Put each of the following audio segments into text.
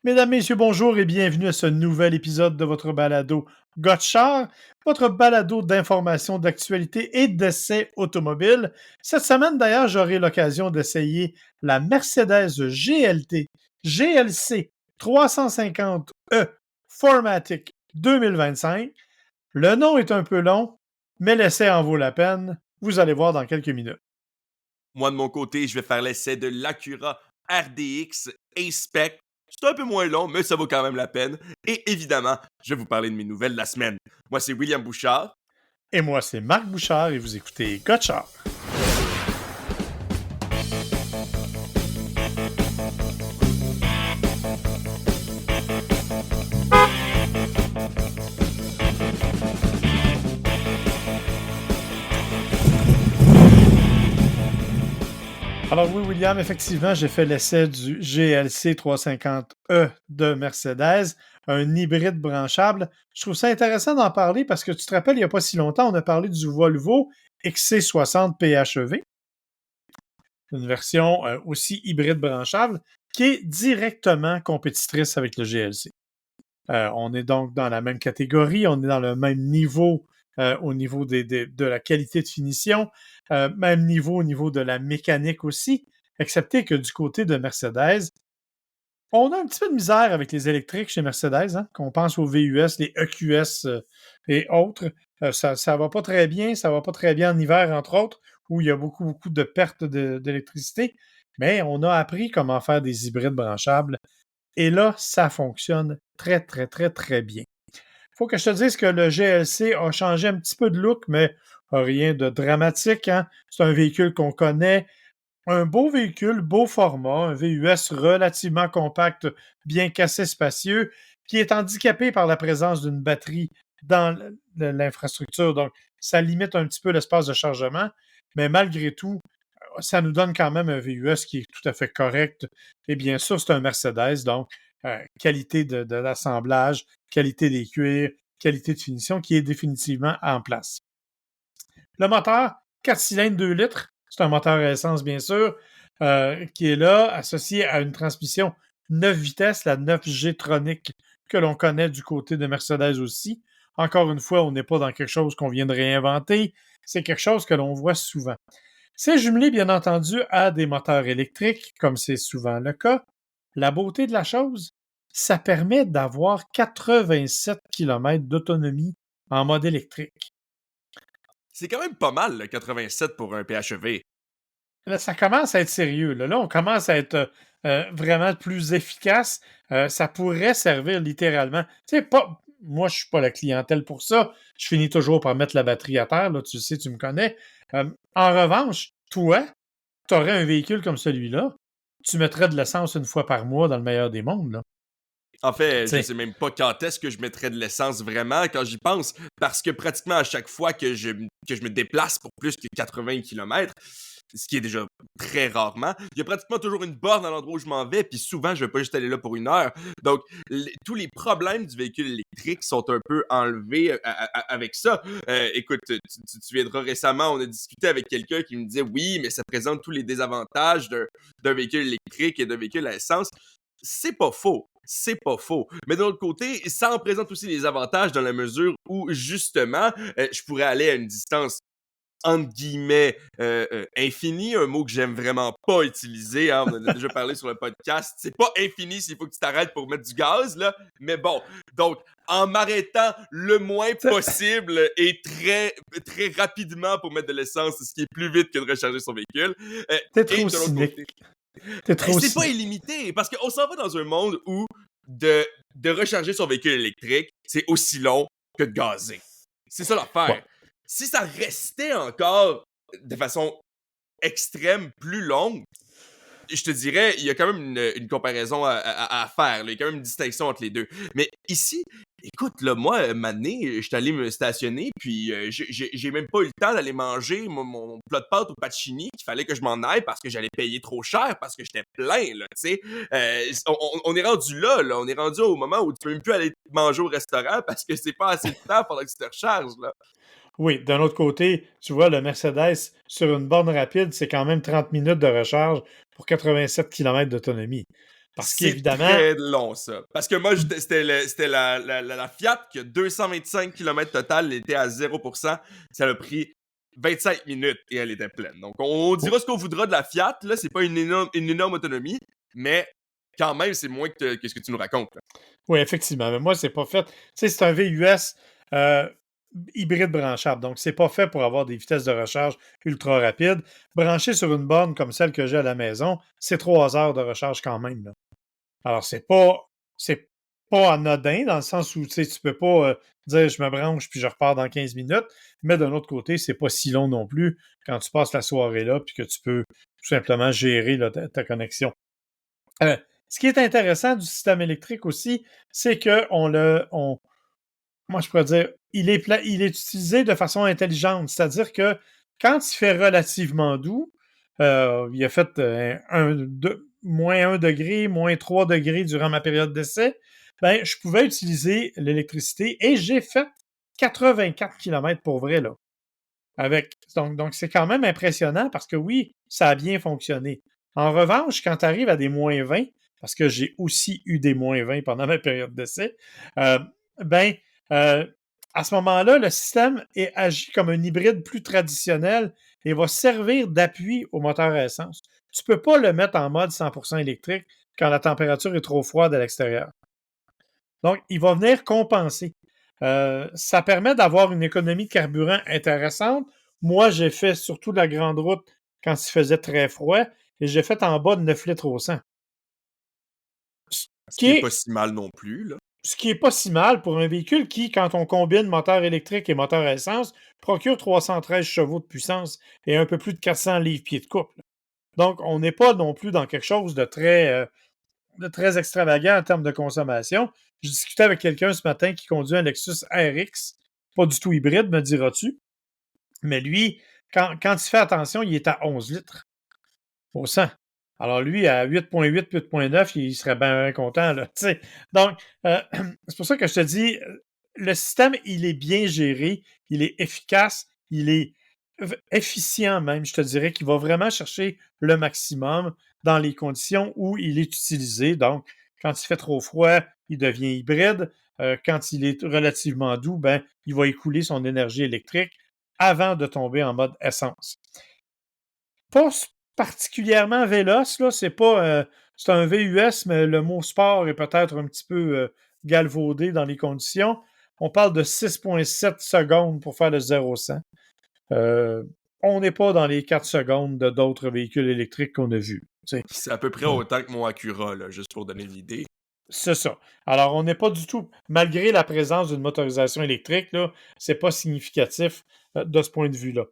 Mesdames, Messieurs, bonjour et bienvenue à ce nouvel épisode de votre balado Gotchar, votre balado d'information, d'actualité et d'essais automobiles. Cette semaine, d'ailleurs, j'aurai l'occasion d'essayer la Mercedes GLT GLC 350e Formatic 2025. Le nom est un peu long, mais l'essai en vaut la peine. Vous allez voir dans quelques minutes. Moi, de mon côté, je vais faire l'essai de l'Acura RDX A-Spec. C'est un peu moins long, mais ça vaut quand même la peine. Et évidemment, je vais vous parler de mes nouvelles de la semaine. Moi, c'est William Bouchard. Et moi, c'est Marc Bouchard et vous écoutez Gotchar. Alors oui, William, effectivement, j'ai fait l'essai du GLC 350e de Mercedes, un hybride branchable. Je trouve ça intéressant d'en parler parce que tu te rappelles, il n'y a pas si longtemps, on a parlé du Volvo XC60 PHEV, une version aussi hybride branchable qui est directement compétitrice avec le GLC. On est donc dans la même catégorie, on est dans le même niveau au niveau de la qualité de finition, même niveau au niveau de la mécanique aussi, excepté que du côté de Mercedes, on a un petit peu de misère avec les électriques chez Mercedes, hein, qu'on pense aux VUS, les EQS et autres. Ça va pas très bien, ça va pas très bien en hiver, entre autres, où il y a beaucoup de pertes d'électricité, mais on a appris comment faire des hybrides branchables et là, ça fonctionne très bien. Faut que je te dise que le GLC a changé un petit peu de look, mais rien de dramatique, hein. C'est un véhicule qu'on connaît. Un beau véhicule, beau format, un VUS relativement compact, bien cassé, spacieux, qui est handicapé par la présence d'une batterie dans l'infrastructure. Donc, ça limite un petit peu l'espace de chargement, mais malgré tout, ça nous donne quand même un VUS qui est tout à fait correct. Et bien sûr, c'est un Mercedes, donc qualité de l'assemblage, qualité des cuirs, qualité de finition qui est définitivement en place. Le moteur, 4 cylindres, 2 litres, c'est un moteur à essence, bien sûr, qui est là, associé à une transmission 9 vitesses, la 9G Tronic, que l'on connaît du côté de Mercedes aussi. Encore une fois, on n'est pas dans quelque chose qu'on vient de réinventer, c'est quelque chose que l'on voit souvent. C'est jumelé, bien entendu, à des moteurs électriques, comme c'est souvent le cas. La beauté de la chose, ça permet d'avoir 87 km d'autonomie en mode électrique. C'est quand même pas mal, le 87 pour un PHEV. Là, ça commence à être sérieux. Là, on commence à être vraiment plus efficace. Ça pourrait servir littéralement. Tu sais, pas. Moi, je suis pas la clientèle pour ça. Je finis toujours par mettre la batterie à terre. Là, tu sais, tu me connais. En revanche, toi, tu aurais un véhicule comme celui-là, tu mettrais de l'essence une fois par mois dans le meilleur des mondes. Là. En fait, Tu je sais, sais même pas quand est-ce que je mettrais de l'essence vraiment quand j'y pense, parce que pratiquement à chaque fois que je me déplace pour plus que 80 km, ce qui est déjà très rarement, il y a pratiquement toujours une borne à l'endroit où je m'en vais, puis souvent je vais pas juste aller là pour une heure. Donc, tous les problèmes du véhicule électrique sont un peu enlevés avec ça. Écoute, tu viendras récemment, on a discuté avec quelqu'un qui me disait oui, mais ça présente tous les désavantages d'un véhicule électrique et d'un véhicule à essence. C'est pas faux. C'est pas faux. Mais d'un autre côté, ça en présente aussi les avantages dans la mesure où, justement, je pourrais aller à une distance entre guillemets infinie, un mot que j'aime vraiment pas utiliser, hein, on en a déjà parlé sur le podcast. C'est pas infini s'il faut que tu t'arrêtes pour mettre du gaz, là. Mais bon, donc, en m'arrêtant le moins possible et très rapidement pour mettre de l'essence, ce qui est plus vite que de recharger son véhicule. t'es Et trop de l'autre cynique. côté, T'es ben, trop c'est pas cynique. illimité, parce qu'on s'en va dans un monde où de recharger son véhicule électrique, c'est aussi long que de gazer. C'est ça Ouais. l'affaire. Si ça restait encore de façon extrême, plus longue, je te dirais, il y a quand même une comparaison à faire. Là. Il y a quand même une distinction entre les deux. Mais ici, écoute, là, moi, je suis allé me stationner, puis j'ai même pas eu le temps d'aller manger mon plat de pâtes au pacini qu'il fallait que je m'en aille parce que j'allais payer trop cher, parce que j'étais plein, là, tu sais. On est rendu là, on est rendu au moment où tu peux même plus aller manger au restaurant parce que c'est pas assez de temps pendant que tu te recharges, là. Oui, d'un autre côté, tu vois, le Mercedes, sur une borne rapide, c'est quand même 30 minutes de recharge pour 87 km d'autonomie. Parce C'est qu'évidemment, très long, ça. Parce que moi, c'était la Fiat qui a 225 km total, elle était à 0%. Ça a pris 25 minutes et elle était pleine. Donc, on dira ce qu'on voudra de la Fiat. Là, c'est pas une énorme autonomie, mais quand même, c'est moins que ce que tu nous racontes, là. oui, effectivement, mais moi, c'est pas fait. Tu sais, c'est un VUS euh, hybride branchable, donc c'est pas fait pour avoir des vitesses de recharge ultra rapides. Branché sur une borne comme celle que j'ai à la maison, c'est 3 heures de recharge quand même, là. Alors, c'est pas anodin dans le sens où tu sais, tu peux pas dire je me branche puis je repars dans 15 minutes, mais d'un autre côté, c'est pas si long non plus quand tu passes la soirée là puis que tu peux tout simplement gérer là, ta connexion. Euh, Ce qui est intéressant du système électrique aussi, c'est que moi je pourrais dire, il est utilisé de façon intelligente, c'est-à-dire que quand il fait relativement doux, il a fait -1 degré, -3 degrés durant ma période d'essai, ben, je pouvais utiliser l'électricité et j'ai fait 84 kilomètres pour vrai, là. Donc, c'est quand même impressionnant parce que oui, ça a bien fonctionné. En revanche, quand tu arrives à des -20, parce que j'ai aussi eu des -20 pendant ma période d'essai, euh, ben, euh, à ce moment-là, le système agit comme un hybride plus traditionnel et va servir d'appui au moteur à essence. Tu ne peux pas le mettre en mode 100% électrique quand la température est trop froide à l'extérieur. Donc, il va venir compenser. Ça permet d'avoir une économie de carburant intéressante. Moi, j'ai fait surtout de la grande route quand il faisait très froid et j'ai fait en bas de 9 litres au 100. Ce Ce qui qui est pas est, si mal non plus, là. ce qui est pas si mal pour un véhicule qui, quand on combine moteur électrique et moteur à essence, procure 313 chevaux de puissance et un peu plus de 400 livres-pieds de couple. Donc, on n'est pas non plus dans quelque chose de très extravagant en termes de consommation. Je discutais avec quelqu'un ce matin qui conduit un Lexus RX, pas du tout hybride, me diras-tu. Mais lui, quand il fait attention, il est à 11 litres au 100. Alors lui, à 8,8, 8,9, il serait bien content, là. T'sais. Donc, c'est pour ça que je te dis, le système, il est bien géré, il est efficace, il est efficient même, je te dirais, qu'il va vraiment chercher le maximum dans les conditions où il est utilisé. Donc, quand il fait trop froid, il devient hybride. Quand il est relativement doux, ben, il va écouler son énergie électrique avant de tomber en mode essence. Pas particulièrement véloce, là, c'est un VUS, mais le mot sport est peut-être un petit peu galvaudé dans les conditions. On parle de 6,7 secondes pour faire le 0-100. Euh, on n'est pas dans les 4 secondes de d'autres véhicules électriques qu'on a vus. C'est à peu près autant que mon Acura, là, juste pour donner l'idée. C'est ça. Alors, on n'est pas du tout, malgré la présence d'une motorisation électrique, là, c'est pas significatif de ce point de vue-là.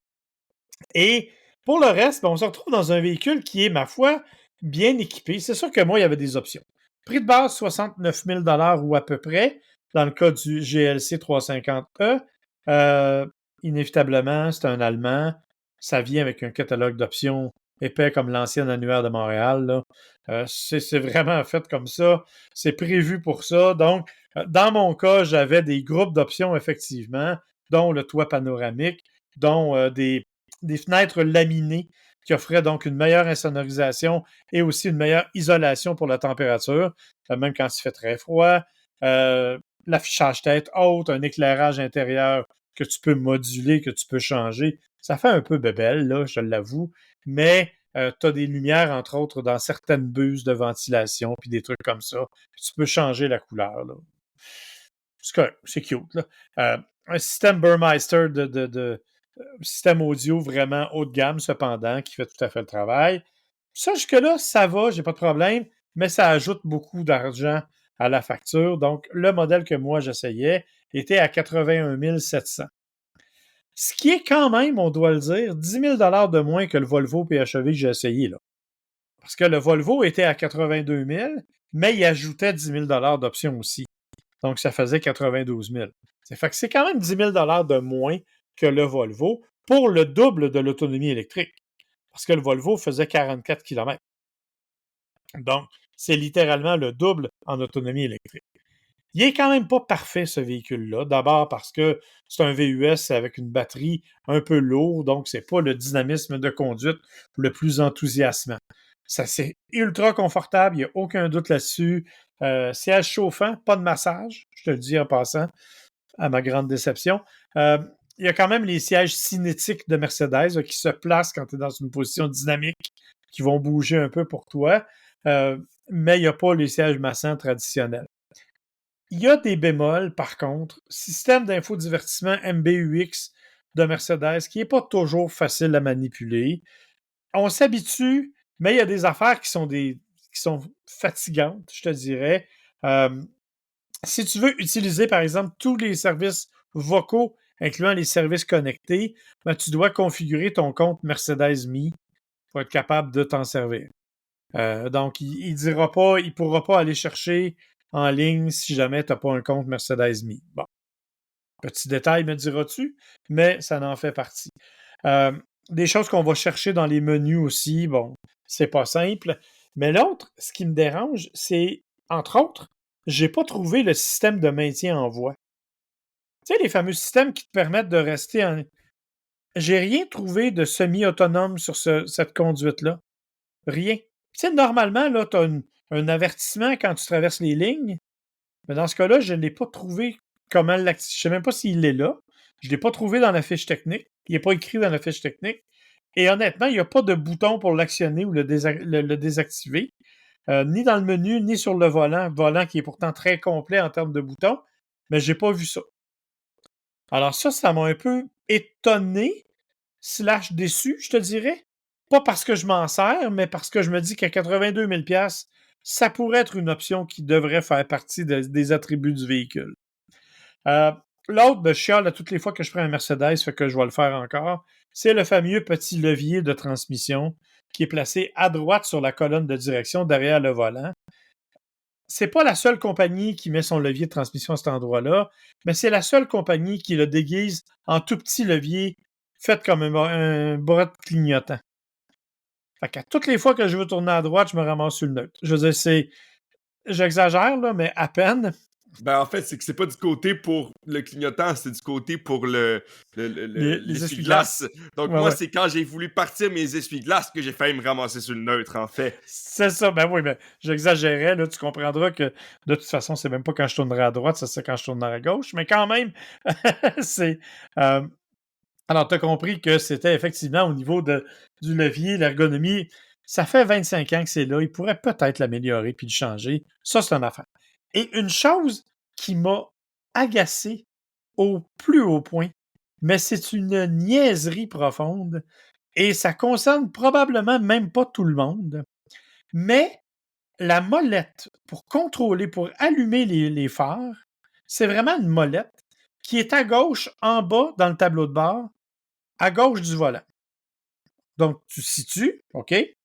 Et pour le reste, ben, on se retrouve dans un véhicule qui est, ma foi, bien équipé. C'est sûr que moi, il y avait des options. Prix de base, 69 000 ou à peu près, dans le cas du GLC 350e. Euh, Inévitablement, c'est un Allemand. Ça vient avec un catalogue d'options épais comme l'ancien annuaire de Montréal, là. C'est vraiment fait comme ça. C'est prévu pour ça. Donc, dans mon cas, j'avais des groupes d'options, effectivement, dont le toit panoramique, dont des fenêtres laminées qui offraient donc une meilleure insonorisation et aussi une meilleure isolation pour la température, même quand il fait très froid. L'affichage tête haute, un éclairage intérieur que tu peux moduler, que tu peux changer. Ça fait un peu bébelle, là, je l'avoue, mais tu as des lumières, entre autres, dans certaines buses de ventilation, puis des trucs comme ça. Puis tu peux changer la couleur, là. C'est cute, là. Un système Burmeister système audio vraiment haut de gamme, cependant, qui fait tout à fait le travail. Ça, jusque-là, ça va, j'ai pas de problème, mais ça ajoute beaucoup d'argent à la facture. Donc, le modèle que moi j'essayais était à 81 700. Ce qui est quand même, on doit le dire, 10 000 de moins que le Volvo PHEV que j'ai essayé, là. Parce que le Volvo était à 82 000, mais il ajoutait 10 000 d'options aussi. Donc, ça faisait 92 000. Ça fait que c'est quand même 10 000 de moins que le Volvo pour le double de l'autonomie électrique. Parce que le Volvo faisait 44 km. Donc, c'est littéralement le double en autonomie électrique. Il est quand même pas parfait, ce véhicule-là. D'abord parce que c'est un VUS avec une batterie un peu lourde, donc c'est pas le dynamisme de conduite le plus enthousiasmant. Ça, c'est ultra confortable, il n'y a aucun doute là-dessus. Siège chauffant, pas de massage, je te le dis en passant, à ma grande déception. Il y a quand même les sièges cinétiques de Mercedes qui se placent quand tu es dans une position dynamique, qui vont bouger un peu pour toi, mais il n'y a pas les sièges massants traditionnels. Il y a des bémols, par contre. Système d'infodivertissement MBUX de Mercedes qui n'est pas toujours facile à manipuler. On s'habitue, mais il y a des affaires qui sont fatigantes, je te dirais. Si tu veux utiliser, par exemple, tous les services vocaux, incluant les services connectés, ben, tu dois configurer ton compte Mercedes Me pour être capable de t'en servir. Donc, il dira pas, il pourra pas aller chercher en ligne si jamais tu n'as pas un compte Mercedes Me. Bon, petit détail, me diras-tu, mais ça en fait partie. Des choses qu'on va chercher dans les menus aussi, bon, c'est pas simple. Mais l'autre, ce qui me dérange, c'est, entre autres, j'ai pas trouvé le système de maintien en voie. Tu sais, les fameux systèmes qui te permettent de rester en... J'ai rien trouvé de semi-autonome sur cette conduite-là. Rien. Tu sais, normalement, là, tu as un avertissement quand tu traverses les lignes, mais dans ce cas-là, je ne l'ai pas trouvé comment l'activer. Je ne sais même pas s'il est là. Je ne l'ai pas trouvé dans la fiche technique. Il n'est pas écrit dans la fiche technique. Et honnêtement, il n'y a pas de bouton pour l'actionner ou le désactiver, ni dans le menu, ni sur le volant qui est pourtant très complet en termes de boutons, mais je n'ai pas vu ça. Alors ça m'a un peu étonné, slash déçu, je te dirais. Pas parce que je m'en sers, mais parce que je me dis qu'à 82 000 $, ça pourrait être une option qui devrait faire partie des attributs du véhicule. L'autre, je chiale à toutes les fois que je prends un Mercedes, fait que je vais le faire encore. C'est le fameux petit levier de transmission qui est placé à droite sur la colonne de direction derrière le volant. C'est pas la seule compagnie qui met son levier de transmission à cet endroit-là, mais c'est la seule compagnie qui le déguise en tout petit levier fait comme un bras de clignotant. Fait qu'à toutes les fois que je veux tourner à droite, je me ramasse sur le neutre. Je veux dire, j'exagère, là, mais à peine. Ben, en fait, c'est que c'est pas du côté pour le clignotant, c'est du côté pour Les essuie-glaces. l'essuie-glace. Donc, Ouais, moi, ouais. c'est quand j'ai voulu partir mes essuie-glaces que j'ai failli me ramasser sur le neutre, en fait. C'est ça, ben oui, mais j'exagérais, là, tu comprendras que de toute façon, c'est même pas quand je tournerai à droite, c'est quand je tournerai à gauche, mais quand même, c'est... euh, alors, tu as compris que c'était effectivement au niveau du levier, l'ergonomie, ça fait 25 ans que c'est là, il pourrait peut-être l'améliorer puis le changer. Ça, c'est une affaire. Et une chose qui m'a agacé au plus haut point, mais c'est une niaiserie profonde, et ça concerne probablement même pas tout le monde, mais la molette pour contrôler, pour allumer les phares, c'est vraiment une molette qui est à gauche, en bas, dans le tableau de bord, à gauche du volant. Donc, tu situes, OK? Puis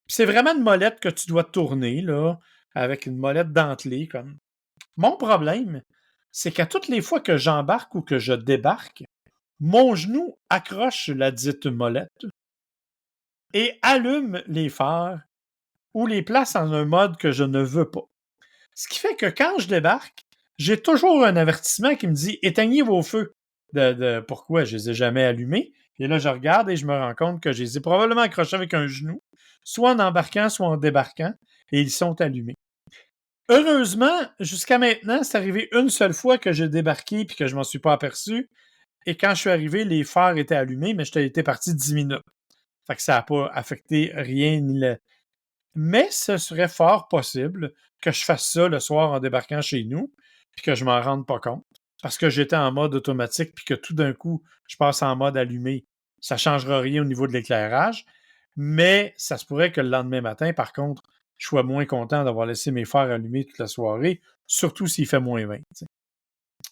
c'est vraiment une molette que tu dois tourner, là, avec une molette dentelée, comme. Mon problème, c'est qu'à toutes les fois que j'embarque ou que je débarque, mon genou accroche la dite molette et allume les phares ou les place en un mode que je ne veux pas. Ce qui fait que quand je débarque, j'ai toujours un avertissement qui me dit « Éteignez vos feux ». Pourquoi? Je les ai jamais allumés. Et là, je regarde et je me rends compte que je les ai probablement accrochés avec un genou, soit en embarquant, soit en débarquant, et ils sont allumés. Heureusement, jusqu'à maintenant, c'est arrivé une seule fois que j'ai débarqué et que je m'en suis pas aperçu. Et quand je suis arrivé, les phares étaient allumés, mais j'étais parti 10 minutes. Fait que ça n'a pas affecté rien ni le... Mais ce serait fort possible que je fasse ça le soir en débarquant chez nous, puis que je m'en rende pas compte, parce que j'étais en mode automatique, puis que tout d'un coup, je passe en mode allumé. Ça ne changera rien au niveau de l'éclairage, mais ça se pourrait que le lendemain matin, par contre, je sois moins content d'avoir laissé mes phares allumés toute la soirée, surtout s'il fait moins 20. T'sais.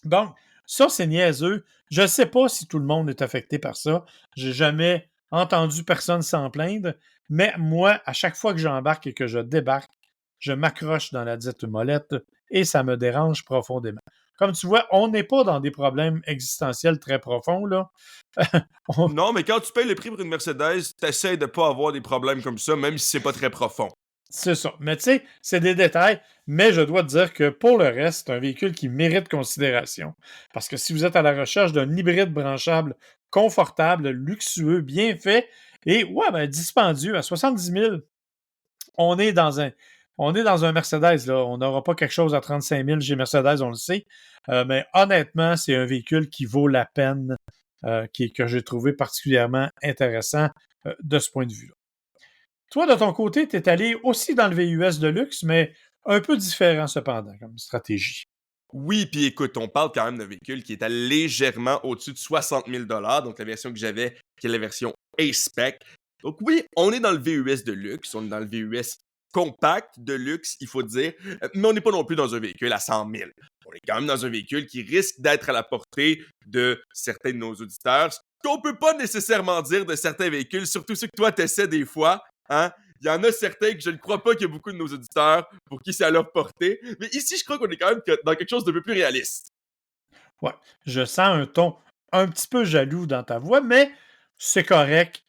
Donc, ça, c'est niaiseux. Je ne sais pas si tout le monde est affecté par ça. J'ai jamais entendu personne s'en plaindre, mais moi, à chaque fois que j'embarque et que je débarque, je m'accroche dans la dite molette et ça me dérange profondément. Comme tu vois, on n'est pas dans des problèmes existentiels très profonds, là. On- Non, mais quand tu payes le prix pour une Mercedes, t'essayes de pas avoir des problèmes comme ça, même si c'est pas très profond. C'est ça. Mais tu sais, c'est des détails, mais je dois te dire que pour le reste, c'est un véhicule qui mérite considération. Parce que si vous êtes à la recherche d'un hybride branchable confortable, luxueux, bien fait et dispendieux à 70 000, on est dans un Mercedes, là. On n'aura pas quelque chose à 35 000 chez Mercedes, on le sait. Mais honnêtement, c'est un véhicule qui vaut la peine, que j'ai trouvé particulièrement intéressant de ce point de vue-là. Toi, de ton côté, tu es allé aussi dans le VUS de luxe, mais un peu différent cependant comme stratégie. Oui, puis écoute, on parle quand même d'un véhicule qui est à légèrement au-dessus de 60 000 donc la version que j'avais, qui est la version A-Spec. Donc oui, on est dans le VUS de luxe, on est dans le VUS compact de luxe, il faut dire, mais on n'est pas non plus dans un véhicule à 100 000. On est quand même dans un véhicule qui risque d'être à la portée de certains de nos auditeurs, ce qu'on peut pas nécessairement dire de certains véhicules, surtout ceux que toi t'essaies des fois, hein. Il y en a certains que je ne crois pas qu'il y a beaucoup de nos auditeurs pour qui c'est à leur portée. Mais ici, je crois qu'on est quand même dans quelque chose de peu plus réaliste. Ouais, je sens un ton un petit peu jaloux dans ta voix, mais c'est correct.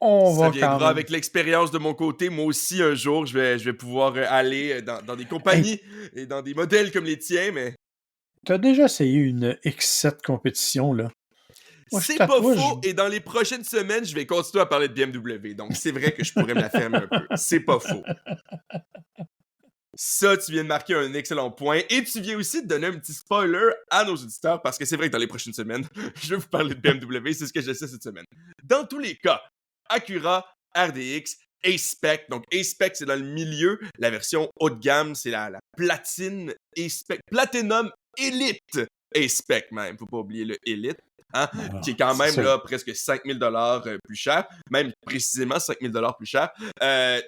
On Ça va quand viendra même. avec l'expérience de mon côté. Moi aussi, un jour, je vais pouvoir aller dans des Hey, compagnies et dans des modèles comme les tiens, mais t'as déjà essayé une X7 compétition, là? Moi, je c'est pas t'avoue, faux. Et dans les prochaines semaines, je vais continuer à parler de BMW. Donc, c'est vrai que je pourrais me la fermer un peu. C'est pas faux. Ça, tu viens de marquer un excellent point. Et tu viens aussi de donner un petit spoiler à nos auditeurs parce que c'est vrai que dans les prochaines semaines, je vais vous parler de BMW. C'est ce que j'essaie cette semaine. Dans tous les cas, Acura, RDX, A-Spec. Donc, A-Spec, c'est dans le milieu. La version haut de gamme, c'est la platine A-Spec. Platinum Elite A-Spec, même. Faut pas oublier le Elite. Hein, qui est quand c'est même ça. là presque 5 000 plus cher, même précisément 5 000 plus cher.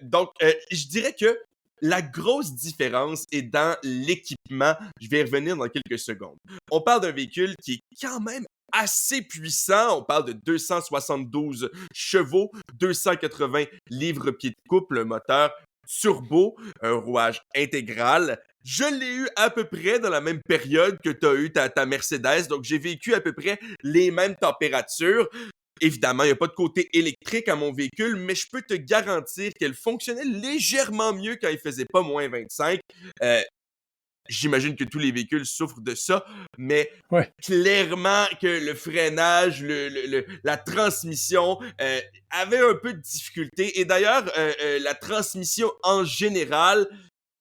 Donc, je dirais que la grosse différence est dans l'équipement. Je vais y revenir dans quelques secondes. On parle d'un véhicule qui est quand même assez puissant. On parle de 272 chevaux, 280 livres-pieds de couple, un moteur turbo, un rouage intégral. Je l'ai eu à peu près dans la même période que tu as eu ta Mercedes, donc j'ai vécu à peu près les mêmes températures. Évidemment, il n'y a pas de côté électrique à mon véhicule, mais je peux te garantir qu'elle fonctionnait légèrement mieux quand il faisait pas moins 25. Euh, J'imagine que tous les véhicules souffrent de ça, mais Ouais. clairement que le freinage, la transmission avait un peu de difficulté. Et d'ailleurs, la transmission en général,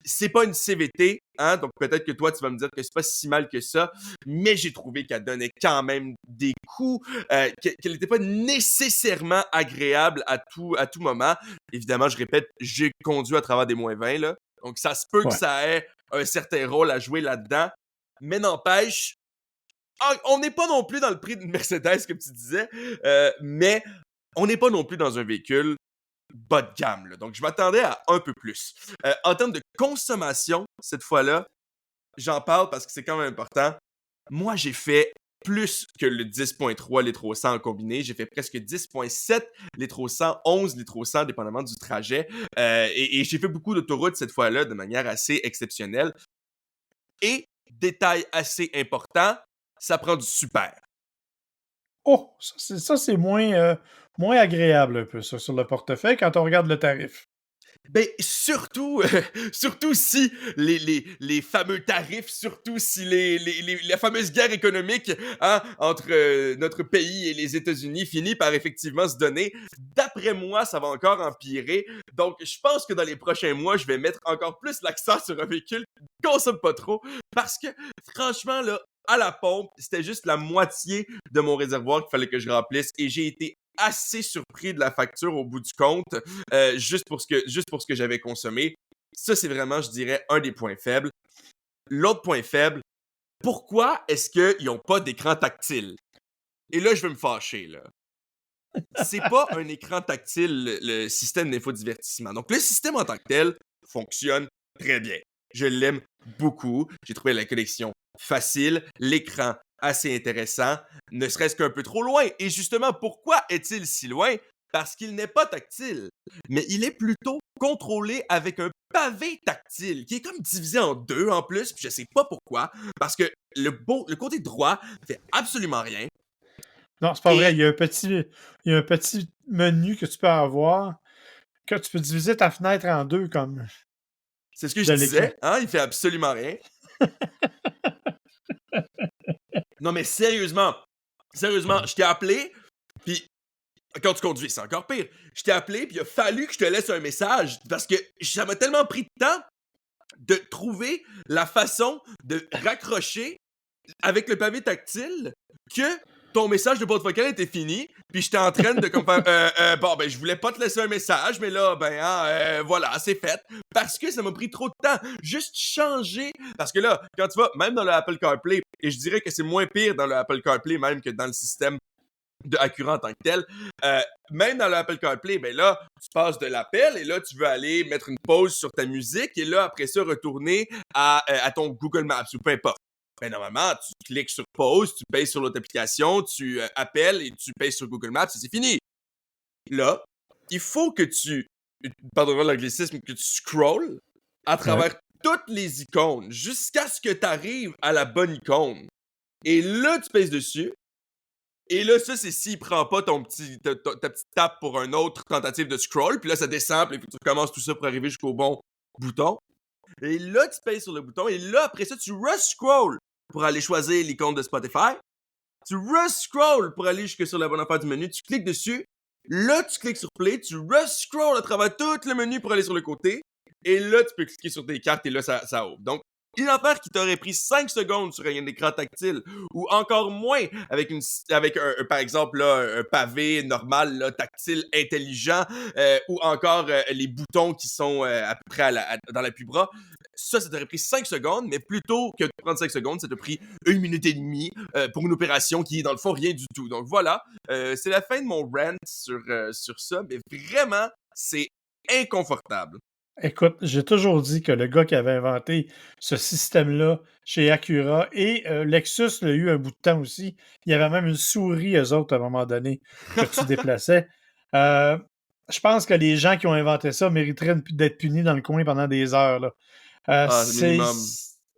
c'est pas une CVT, hein, donc peut-être que toi, tu vas me dire que c'est pas si mal que ça, mais j'ai trouvé qu'elle donnait quand même des coups, qu'elle n'était pas nécessairement agréable à tout moment. Évidemment, je répète, j'ai conduit à travers des moins 20, là, donc ça se peut que Ouais. ça ait un certain rôle à jouer là-dedans, mais n'empêche, on n'est pas non plus dans le prix d'une Mercedes, comme tu disais, mais on n'est pas non plus dans un véhicule bas de gamme. Là. Donc, je m'attendais à un peu plus. En termes de consommation, cette fois-là, j'en parle parce que c'est quand même important. Moi, j'ai fait plus que le 10.3 litres au 100 en combiné. J'ai fait presque 10.7 litres au 100, 11 litres au 100, dépendamment du trajet. Et j'ai fait beaucoup d'autoroutes cette fois-là de manière assez exceptionnelle. Et, détail assez important, ça prend du super. Oh, ça, c'est moins agréable un peu, ça, sur le portefeuille quand on regarde le tarif. Ben, surtout, surtout si les fameux tarifs, surtout si la fameuse guerre économique hein, entre notre pays et les États-Unis finit par effectivement se donner. D'après moi, ça va encore empirer. Donc, je pense que dans les prochains mois, je vais mettre encore plus l'accent sur un véhicule qui ne consomme pas trop. Parce que, franchement, là, à la pompe, c'était juste la moitié de mon réservoir qu'il fallait que je remplisse et j'ai été assez surpris de la facture au bout du compte, juste pour ce que j'avais consommé. Ça, c'est vraiment, je dirais, un des points faibles. L'autre point faible, pourquoi est-ce qu'ils n'ont pas d'écran tactile? Et là, je vais me fâcher, là. C'est pas un écran tactile, le système d'infodivertissement. Donc, le système en tant que tel fonctionne très bien. Je l'aime beaucoup. J'ai trouvé la connexion facile, l'écran assez intéressant, ne serait-ce qu'un peu trop loin. Et justement, pourquoi est-il si loin? Parce qu'il n'est pas tactile, mais il est plutôt contrôlé avec un pavé tactile, qui est comme divisé en deux en plus, puis je sais pas pourquoi, parce que le côté droit fait absolument rien. Non, c'est pas vrai. Et Il y a un petit menu que tu peux avoir, que tu peux diviser ta fenêtre en deux comme c'est ce que je de l'écran. disais, hein, il fait absolument rien. Non mais sérieusement, je t'ai appelé, puis Quand tu conduis, c'est encore pire. Je t'ai appelé, puis il a fallu que je te laisse un message parce que ça m'a tellement pris de temps de trouver la façon de raccrocher avec le pavé tactile que ton message de boîte vocale était fini, puis j'étais en train de comme faire bon ben je voulais pas te laisser un message, mais là ben voilà, c'est fait parce que ça m'a pris trop de temps juste changer parce que là quand tu vas même dans le Apple CarPlay et je dirais que c'est moins pire dans le Apple CarPlay même que dans le système de Acura en tant que tel. Même dans l'Apple CarPlay, ben là, tu passes de l'appel et là, tu veux aller mettre une pause sur ta musique et là, après ça, retourner à ton Google Maps ou peu importe. Ben normalement, tu cliques sur pause, tu payes sur l'autre application, tu appelles et tu payes sur Google Maps et c'est fini. Là, il faut que pardon l'anglicisme, que tu scrolls à Ouais. travers toutes les icônes jusqu'à ce que tu arrives à la bonne icône. Et là, tu pèses dessus. Et là, ça, c'est s'il prend pas ta petite tape pour une autre tentative de scroll. Puis là, ça descend. Puis tu recommences tout ça pour arriver jusqu'au bon bouton. Et là, tu payes sur le bouton. Et là, après ça, tu re-scroll pour aller choisir l'icône de Spotify. Tu re-scroll pour aller jusque sur la bonne affaire du menu. Tu cliques dessus. Là, tu cliques sur Play. Tu re-scroll à travers tout le menu pour aller sur le côté. Et là, tu peux cliquer sur tes cartes et là, ça ouvre. Donc, une affaire qui t'aurait pris 5 secondes sur un écran tactile ou encore moins avec par exemple là, un pavé normal là, tactile intelligent ou encore les boutons qui sont à peu près dans l'appui-bras. Ça t'aurait pris 5 secondes, mais plutôt que de prendre 5 secondes, ça t'a pris 1 minute et demie pour une opération qui est dans le fond rien du tout. Donc voilà, c'est la fin de mon rant sur ça, mais vraiment, c'est inconfortable. Écoute, j'ai toujours dit que le gars qui avait inventé ce système-là chez Acura et Lexus l'a eu un bout de temps aussi. Il y avait même une souris, eux autres, à un moment donné, que tu déplaçais. Euh, je pense que les gens qui ont inventé ça mériteraient d'être punis dans le coin pendant des heures, là. Ah, c'est minimum.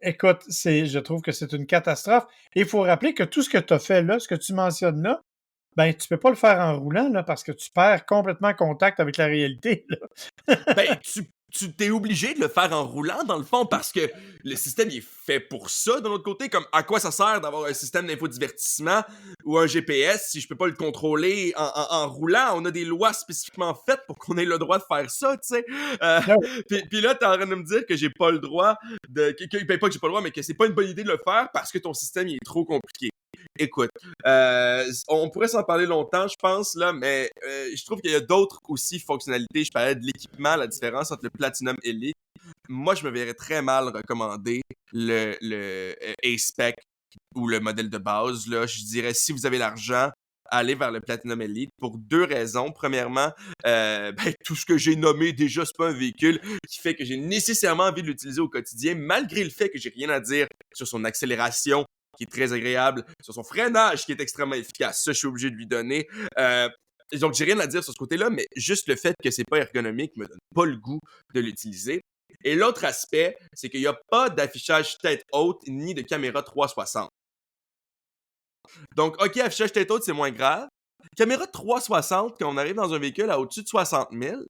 Écoute, je trouve que c'est une catastrophe. Et il faut rappeler que tout ce que tu as fait là, ce que tu mentionnes là, ben, tu peux pas le faire en roulant, là, parce que tu perds complètement contact avec la réalité, là. Ben, tu t'es obligé de le faire en roulant, dans le fond, parce que le système, il est fait pour ça, de l'autre côté. Comme, à quoi ça sert d'avoir un système d'infodivertissement ou un GPS si je peux pas le contrôler en roulant? On a des lois spécifiquement faites pour qu'on ait le droit de faire ça, tu sais. Euh, Non. puis là, t'es en train de me dire que j'ai pas le droit ben, pas que j'ai pas le droit, mais que c'est pas une bonne idée de le faire parce que ton système, il est trop compliqué. Écoute, on pourrait s'en parler longtemps, je pense, là, mais je trouve qu'il y a d'autres aussi fonctionnalités. Je parlais de l'équipement, la différence entre le Platinum Elite. Moi, je me verrais très mal recommander le A-Spec ou le modèle de base. Là. Je dirais, si vous avez l'argent, allez vers le Platinum Elite pour deux raisons. Premièrement, ben, tout ce que j'ai nommé déjà, c'est pas un véhicule qui fait que j'ai nécessairement envie de l'utiliser au quotidien, malgré le fait que j'ai rien à dire sur son accélération, qui est très agréable, sur son freinage qui est extrêmement efficace. Ça, je suis obligé de lui donner. Donc, j'ai rien à dire sur ce côté-là, mais juste le fait que c'est pas ergonomique me donne pas le goût de l'utiliser. Et l'autre aspect, c'est qu'il n'y a pas d'affichage tête haute ni de caméra 360. Donc, OK, affichage tête haute, c'est moins grave. Caméra 360, quand on arrive dans un véhicule à au-dessus de 60 000,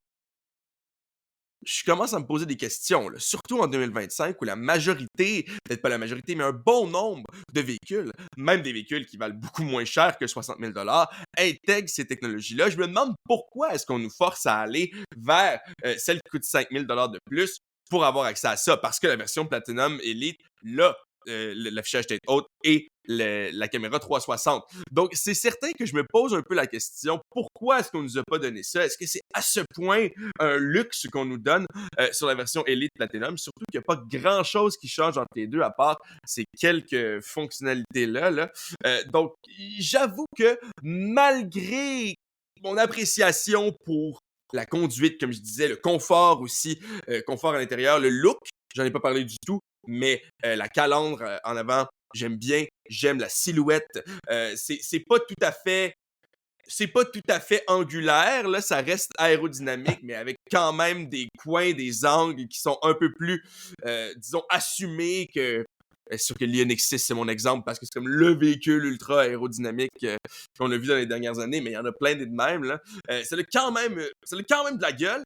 je commence à me poser des questions, là. Surtout en 2025 où la majorité, peut-être pas la majorité, mais un bon nombre de véhicules, même des véhicules qui valent beaucoup moins cher que 60 000 intègrent ces technologies-là. Je me demande pourquoi est-ce qu'on nous force à aller vers celles qui coûtent 5 000 de plus pour avoir accès à ça, parce que la version Platinum Elite, là, l'affichage tête haute et la caméra 360. Donc, c'est certain que je me pose un peu la question, pourquoi est-ce qu'on nous a pas donné ça? Est-ce que c'est à ce point un luxe qu'on nous donne sur la version Elite Platinum? Surtout qu'il n'y a pas grand-chose qui change entre les deux, à part ces quelques fonctionnalités-là. Là. Donc, j'avoue que malgré mon appréciation pour la conduite, comme je disais, le confort aussi, confort à l'intérieur, le look, j'en ai pas parlé du tout, mais la calandre en avant, j'aime bien, j'aime la silhouette. C'est pas tout à fait angulaire, là, ça reste aérodynamique, mais avec quand même des coins, des angles qui sont un peu plus, disons, assumés que. C'est sûr que l'Ionix 6, c'est mon exemple parce que c'est comme le véhicule ultra aérodynamique qu'on a vu dans les dernières années, mais il y en a plein des de même. Là. Ça a quand même de la gueule.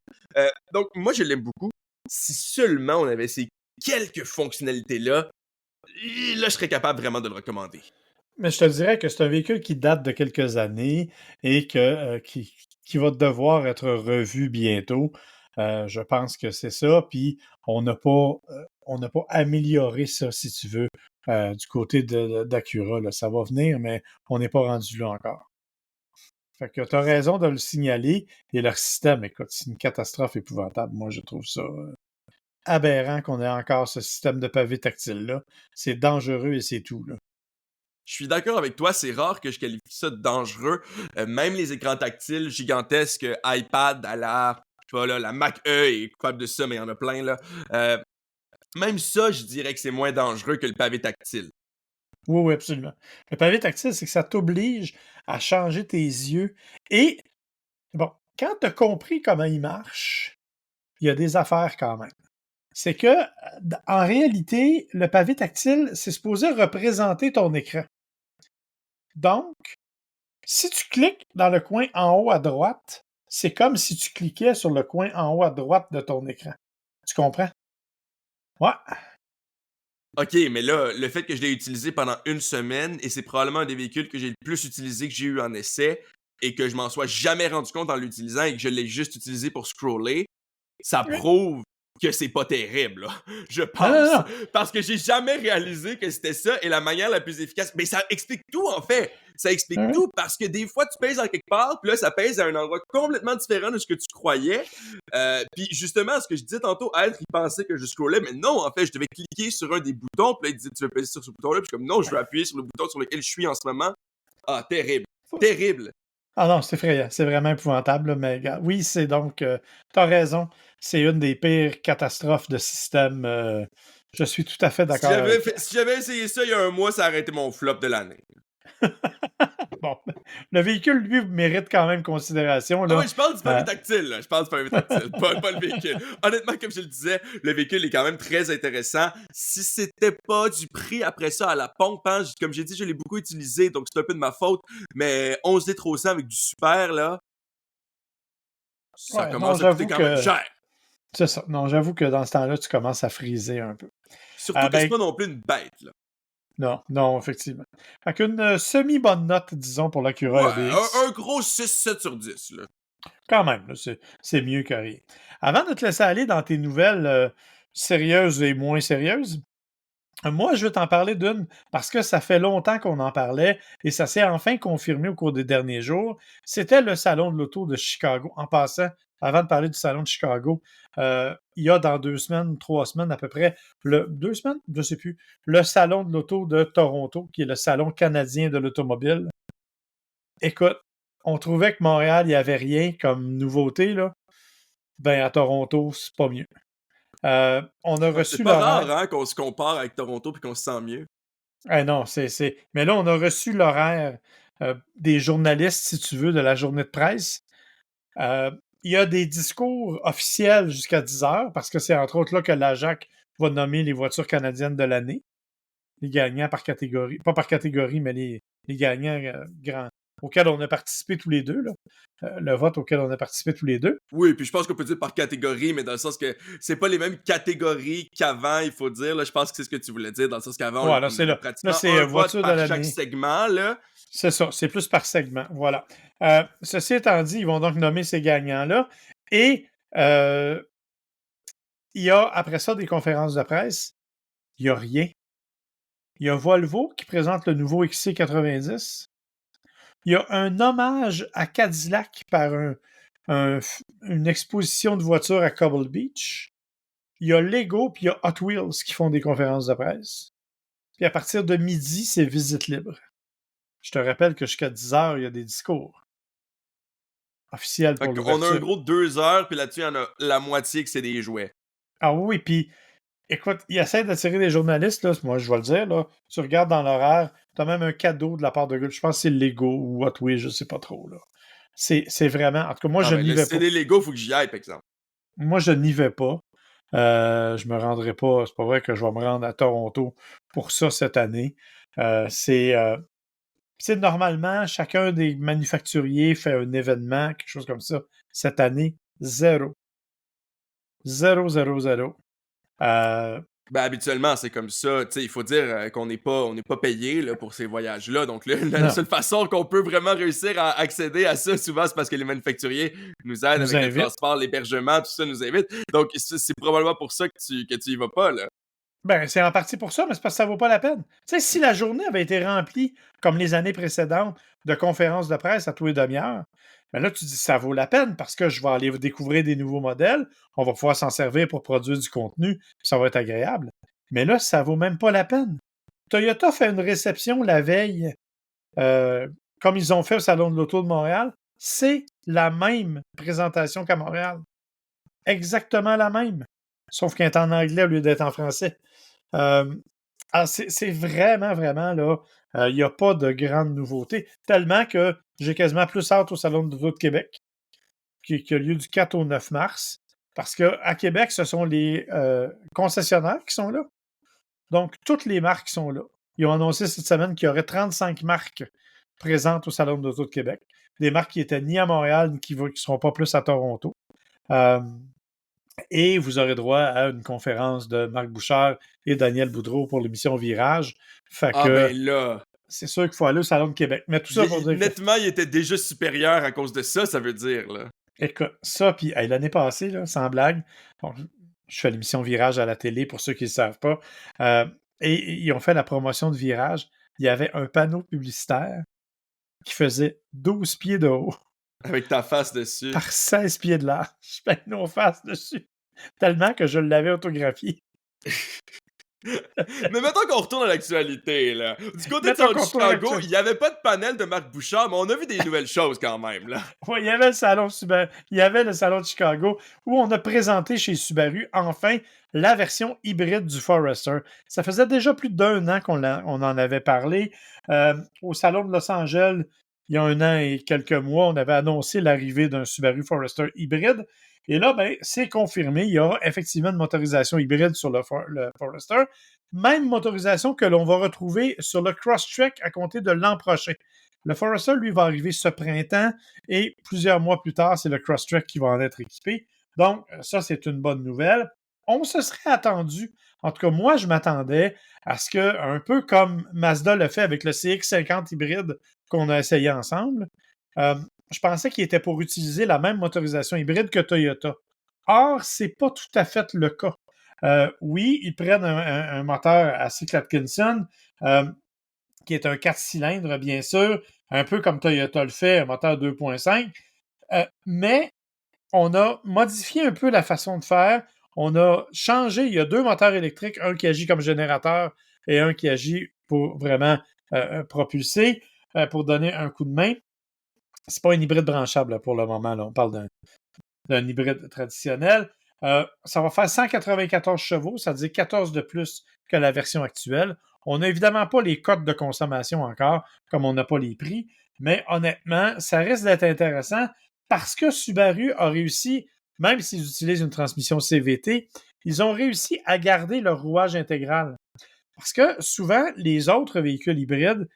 Donc, moi, je l'aime beaucoup. Si seulement on avait ces quelques fonctionnalités-là, là, je serais capable vraiment de le recommander. Mais je te dirais que c'est un véhicule qui date de quelques années et qui va devoir être revu bientôt. Je pense que c'est ça. Puis on n'a pas amélioré ça, si tu veux, du côté d'Acura, là. Ça va venir, mais on n'est pas rendu là encore. Fait que tu as raison de le signaler. Et leur système, écoute, c'est une catastrophe épouvantable. Moi, je trouve ça aberrant qu'on ait encore ce système de pavé tactile-là. C'est dangereux et c'est tout, là. Je suis d'accord avec toi, c'est rare que je qualifie ça de dangereux. Même les écrans tactiles gigantesques, iPad à la, je sais pas là, la Mac E est capable de ça, mais il y en a plein là. Euh, Même ça, je dirais que c'est moins dangereux que le pavé tactile. Oui, oui, absolument. Le pavé tactile, c'est que ça t'oblige à changer tes yeux. Et, bon, quand tu as compris comment il marche, il y a des affaires quand même. C'est que, en réalité, le pavé tactile, c'est supposé représenter ton écran. Donc, si tu cliques dans le coin en haut à droite, c'est comme si tu cliquais sur le coin en haut à droite de ton écran. Tu comprends? Ouais. Ok, mais là, le fait que je l'ai utilisé pendant une semaine, et c'est probablement un des véhicules que j'ai le plus utilisé que j'ai eu en essai, et que je m'en sois jamais rendu compte en l'utilisant et que je l'ai juste utilisé pour scroller, ça Oui. prouve que c'est pas terrible, là. Je Non, non, pense. non. Parce que j'ai jamais réalisé que c'était ça et la manière la plus efficace. Mais ça explique tout, en fait. Ça explique Oui. tout parce que des fois, tu pèses en quelque part, puis là, ça pèse à un endroit complètement différent de ce que tu croyais. Puis justement, ce que je disais tantôt, être, il pensait que je scrollais, mais non, en fait, je devais cliquer sur un des boutons, puis là, il disait, tu veux peser sur ce bouton-là, puis je suis comme, non, je veux appuyer sur le bouton sur lequel je suis en ce moment. Ah, terrible. Terrible. Ah non, c'est effrayant. C'est vraiment épouvantable, là, mais regarde, oui, c'est donc. T'as raison. C'est une des pires catastrophes de système. Je suis tout à fait d'accord avec toi. Si j'avais essayé ça il y a un mois, ça aurait été mon flop de l'année. Bon, le véhicule, lui, mérite quand même considération, Ah là. oui, je parle du Euh, pavé tactile, là. Je parle du pavé tactile, pas le véhicule. Honnêtement, comme je le disais, le véhicule est quand même très intéressant. Si c'était pas du prix après ça à la pompe, hein, comme j'ai dit, je l'ai beaucoup utilisé, donc c'est un peu de ma faute. Mais 11 litres au 100 avec du super, là, ça ouais, non, commence à coûter j'avoue quand même que. cher. C'est ça. Non, j'avoue que dans ce temps-là, tu commences à friser un peu. Surtout que c'est Ben, pas non plus une bête, là. non, non, effectivement. Fait qu'une semi-bonne note, disons, pour l'Acura Ouais, RDX. un gros 6-7 sur 10, là. Quand même, là, c'est mieux que rien. Avant de te laisser aller dans tes nouvelles sérieuses et moins sérieuses, moi, je vais t'en parler d'une parce que ça fait longtemps qu'on en parlait et ça s'est enfin confirmé au cours des derniers jours. C'était le Salon de l'Auto de Chicago. En passant, avant de parler du Salon de Chicago, il y a dans 2 semaines, 3 semaines à peu près, 2 semaines, je ne sais plus, le Salon de l'Auto de Toronto, qui est le Salon canadien de l'automobile. Écoute, on trouvait que Montréal, il n'y avait rien comme nouveauté, là. Ben, à Toronto, c'est pas mieux. On a Ouais, c'est reçu pas l'horaire. rare, hein, qu'on se compare avec Toronto puis qu'on se sent mieux. Ah non, c'est. Mais là, on a reçu l'horaire des journalistes, si tu veux, de la journée de presse. Euh, il y a des discours officiels jusqu'à 10 heures, parce que c'est entre autres là que la JAC va nommer les voitures canadiennes de l'année, les gagnants par catégorie. Pas par catégorie, mais les gagnants grands, auxquels on a participé tous les deux, là. Le vote auquel on a participé tous les deux. Oui, puis je pense qu'on peut dire par catégorie, mais dans le sens que c'est pas les mêmes catégories qu'avant, il faut dire. Là, je pense que c'est ce que tu voulais dire, dans le sens qu'avant, Voilà, on c'est avait là. Là, pratiquement c'est un vote voiture de par chaque l'année. segment, là. C'est ça, c'est plus par segment. Voilà. Ceci étant dit, ils vont donc nommer ces gagnants-là. Et il y a, après ça, des conférences de presse. Il n'y a rien. Il y a Volvo qui présente le nouveau XC90. Il y a un hommage à Cadillac par une exposition de voitures à Cobble Beach. Il y a Lego puis il y a Hot Wheels qui font des conférences de presse. Puis à partir de midi, c'est visite libre. Je te rappelle que jusqu'à 10 heures, il y a des discours officiels Fait pour qu'on a un l'ouverture. gros 2 heures, puis là-dessus, il y en a la moitié que c'est des jouets. Ah oui, puis écoute, il essaie d'attirer des journalistes, là, moi je vais le dire, là. Tu regardes dans l'horaire, tu as même un cadeau de la part de Gulf. Je pense que c'est Lego ou Hot Wheels, je sais pas trop, là. C'est vraiment. En tout cas, moi, Ah je ben, n'y le vais pas. CD Lego, faut que j'y aille, par exemple. Moi, je n'y vais pas. Je me rendrai pas. C'est pas vrai que je vais me rendre à Toronto pour ça cette année. C'est normalement, chacun des manufacturiers fait un événement, quelque chose comme ça. Cette année, zéro. Zéro, zéro, zéro. Ben, habituellement, c'est comme ça. Tu sais, il faut dire qu'on n'est pas payé là, pour ces voyages-là. Donc, la Non, seule façon qu'on peut vraiment réussir à accéder à ça, souvent, c'est parce que les manufacturiers nous aident nous avec le invite. transport, l'hébergement, tout ça nous invite. Donc, c'est probablement pour ça que tu y vas pas, là. Ben, c'est en partie pour ça, mais c'est parce que ça vaut pas la peine. Tu sais, si la journée avait été remplie, comme les années précédentes, de conférences de presse à tous les demi-heures, ben là, tu dis ça vaut la peine parce que je vais aller découvrir des nouveaux modèles, on va pouvoir s'en servir pour produire du contenu, puis ça va être agréable. Mais là, ça vaut même pas la peine. Toyota fait une réception la veille, euh, comme ils ont fait au Salon de l'Auto de Montréal. C'est la même présentation qu'à Montréal. Exactement la même. Sauf qu'elle est en anglais au lieu d'être en français. Euh, c'est vraiment, vraiment, là, il n'y a pas de grandes nouveautés. Tellement que j'ai quasiment plus hâte au Salon de l'Auto de Québec, qui a lieu du 4 au 9 mars. Parce qu'à Québec, ce sont les concessionnaires qui sont là. Donc, toutes les marques sont là. Ils ont annoncé cette semaine qu'il y aurait 35 marques présentes au Salon de l'Auto de Québec. Des marques qui étaient ni à Montréal, ni qui ne seront pas plus à Toronto. Euh, et vous aurez droit à une conférence de Marc Bouchard et Daniel Boudreau pour l'émission Virage. Fait Ah, que ben là. c'est sûr qu'il faut aller au Salon de Québec. Mais tout ça pour dire que, Nettement, il était déjà supérieur à cause de ça, ça veut dire, là. écoute, ça, puis hey, l'année passée, là, sans blague, bon, je fais l'émission Virage à la télé pour ceux qui ne le savent pas, euh, et ils ont fait la promotion de Virage. Il y avait un panneau publicitaire qui faisait 12 pieds de haut Avec ta face dessus. par 16 pieds de large. Je mets nos faces dessus. Tellement que je l'avais autographié. Mais mettons qu'on retourne à l'actualité, là. Du côté de Mettons Salon de qu'on retourne à Chicago, l'actualité. il n'y avait pas de panel de Marc Bouchard, mais on a vu des nouvelles choses quand même, là. Ouais, il y avait le salon Subaru, il y avait le salon de Chicago où on a présenté chez Subaru enfin la version hybride du Forester. Ça faisait déjà plus d'un an on en avait parlé. Au salon de Los Angeles, il y a un an et quelques mois, on avait annoncé l'arrivée d'un Subaru Forester hybride. Et là, ben, c'est confirmé. Il y aura effectivement une motorisation hybride sur le Forester. Même motorisation que l'on va retrouver sur le Crosstrek à compter de l'an prochain. Le Forester, lui, va arriver ce printemps et plusieurs mois plus tard, c'est le Crosstrek qui va en être équipé. Donc, ça, c'est une bonne nouvelle. On se serait attendu, en tout cas, moi, je m'attendais à ce que, un peu comme Mazda le fait avec le CX-50 hybride qu'on a essayé ensemble, je pensais qu'il était pour utiliser la même motorisation hybride que Toyota. Or, c'est pas tout à fait le cas. Oui, ils prennent un moteur à cycle Atkinson, qui est un 4 cylindres, bien sûr, un peu comme Toyota le fait, un moteur 2.5. Mais on a modifié un peu la façon de faire. On a changé. Il y a deux moteurs électriques, un qui agit comme générateur et un qui agit pour vraiment propulser, pour donner un coup de main. C'est pas un hybride branchable là, pour le moment. Là. On parle d'un hybride traditionnel. Ça va faire 194 chevaux, ça veut dire 14 de plus que la version actuelle. On n'a évidemment pas les cotes de consommation encore, comme on n'a pas les prix, mais honnêtement, ça risque d'être intéressant parce que Subaru a réussi, même s'ils utilisent une transmission CVT, ils ont réussi à garder leur rouage intégral. Parce que souvent, les autres véhicules hybrides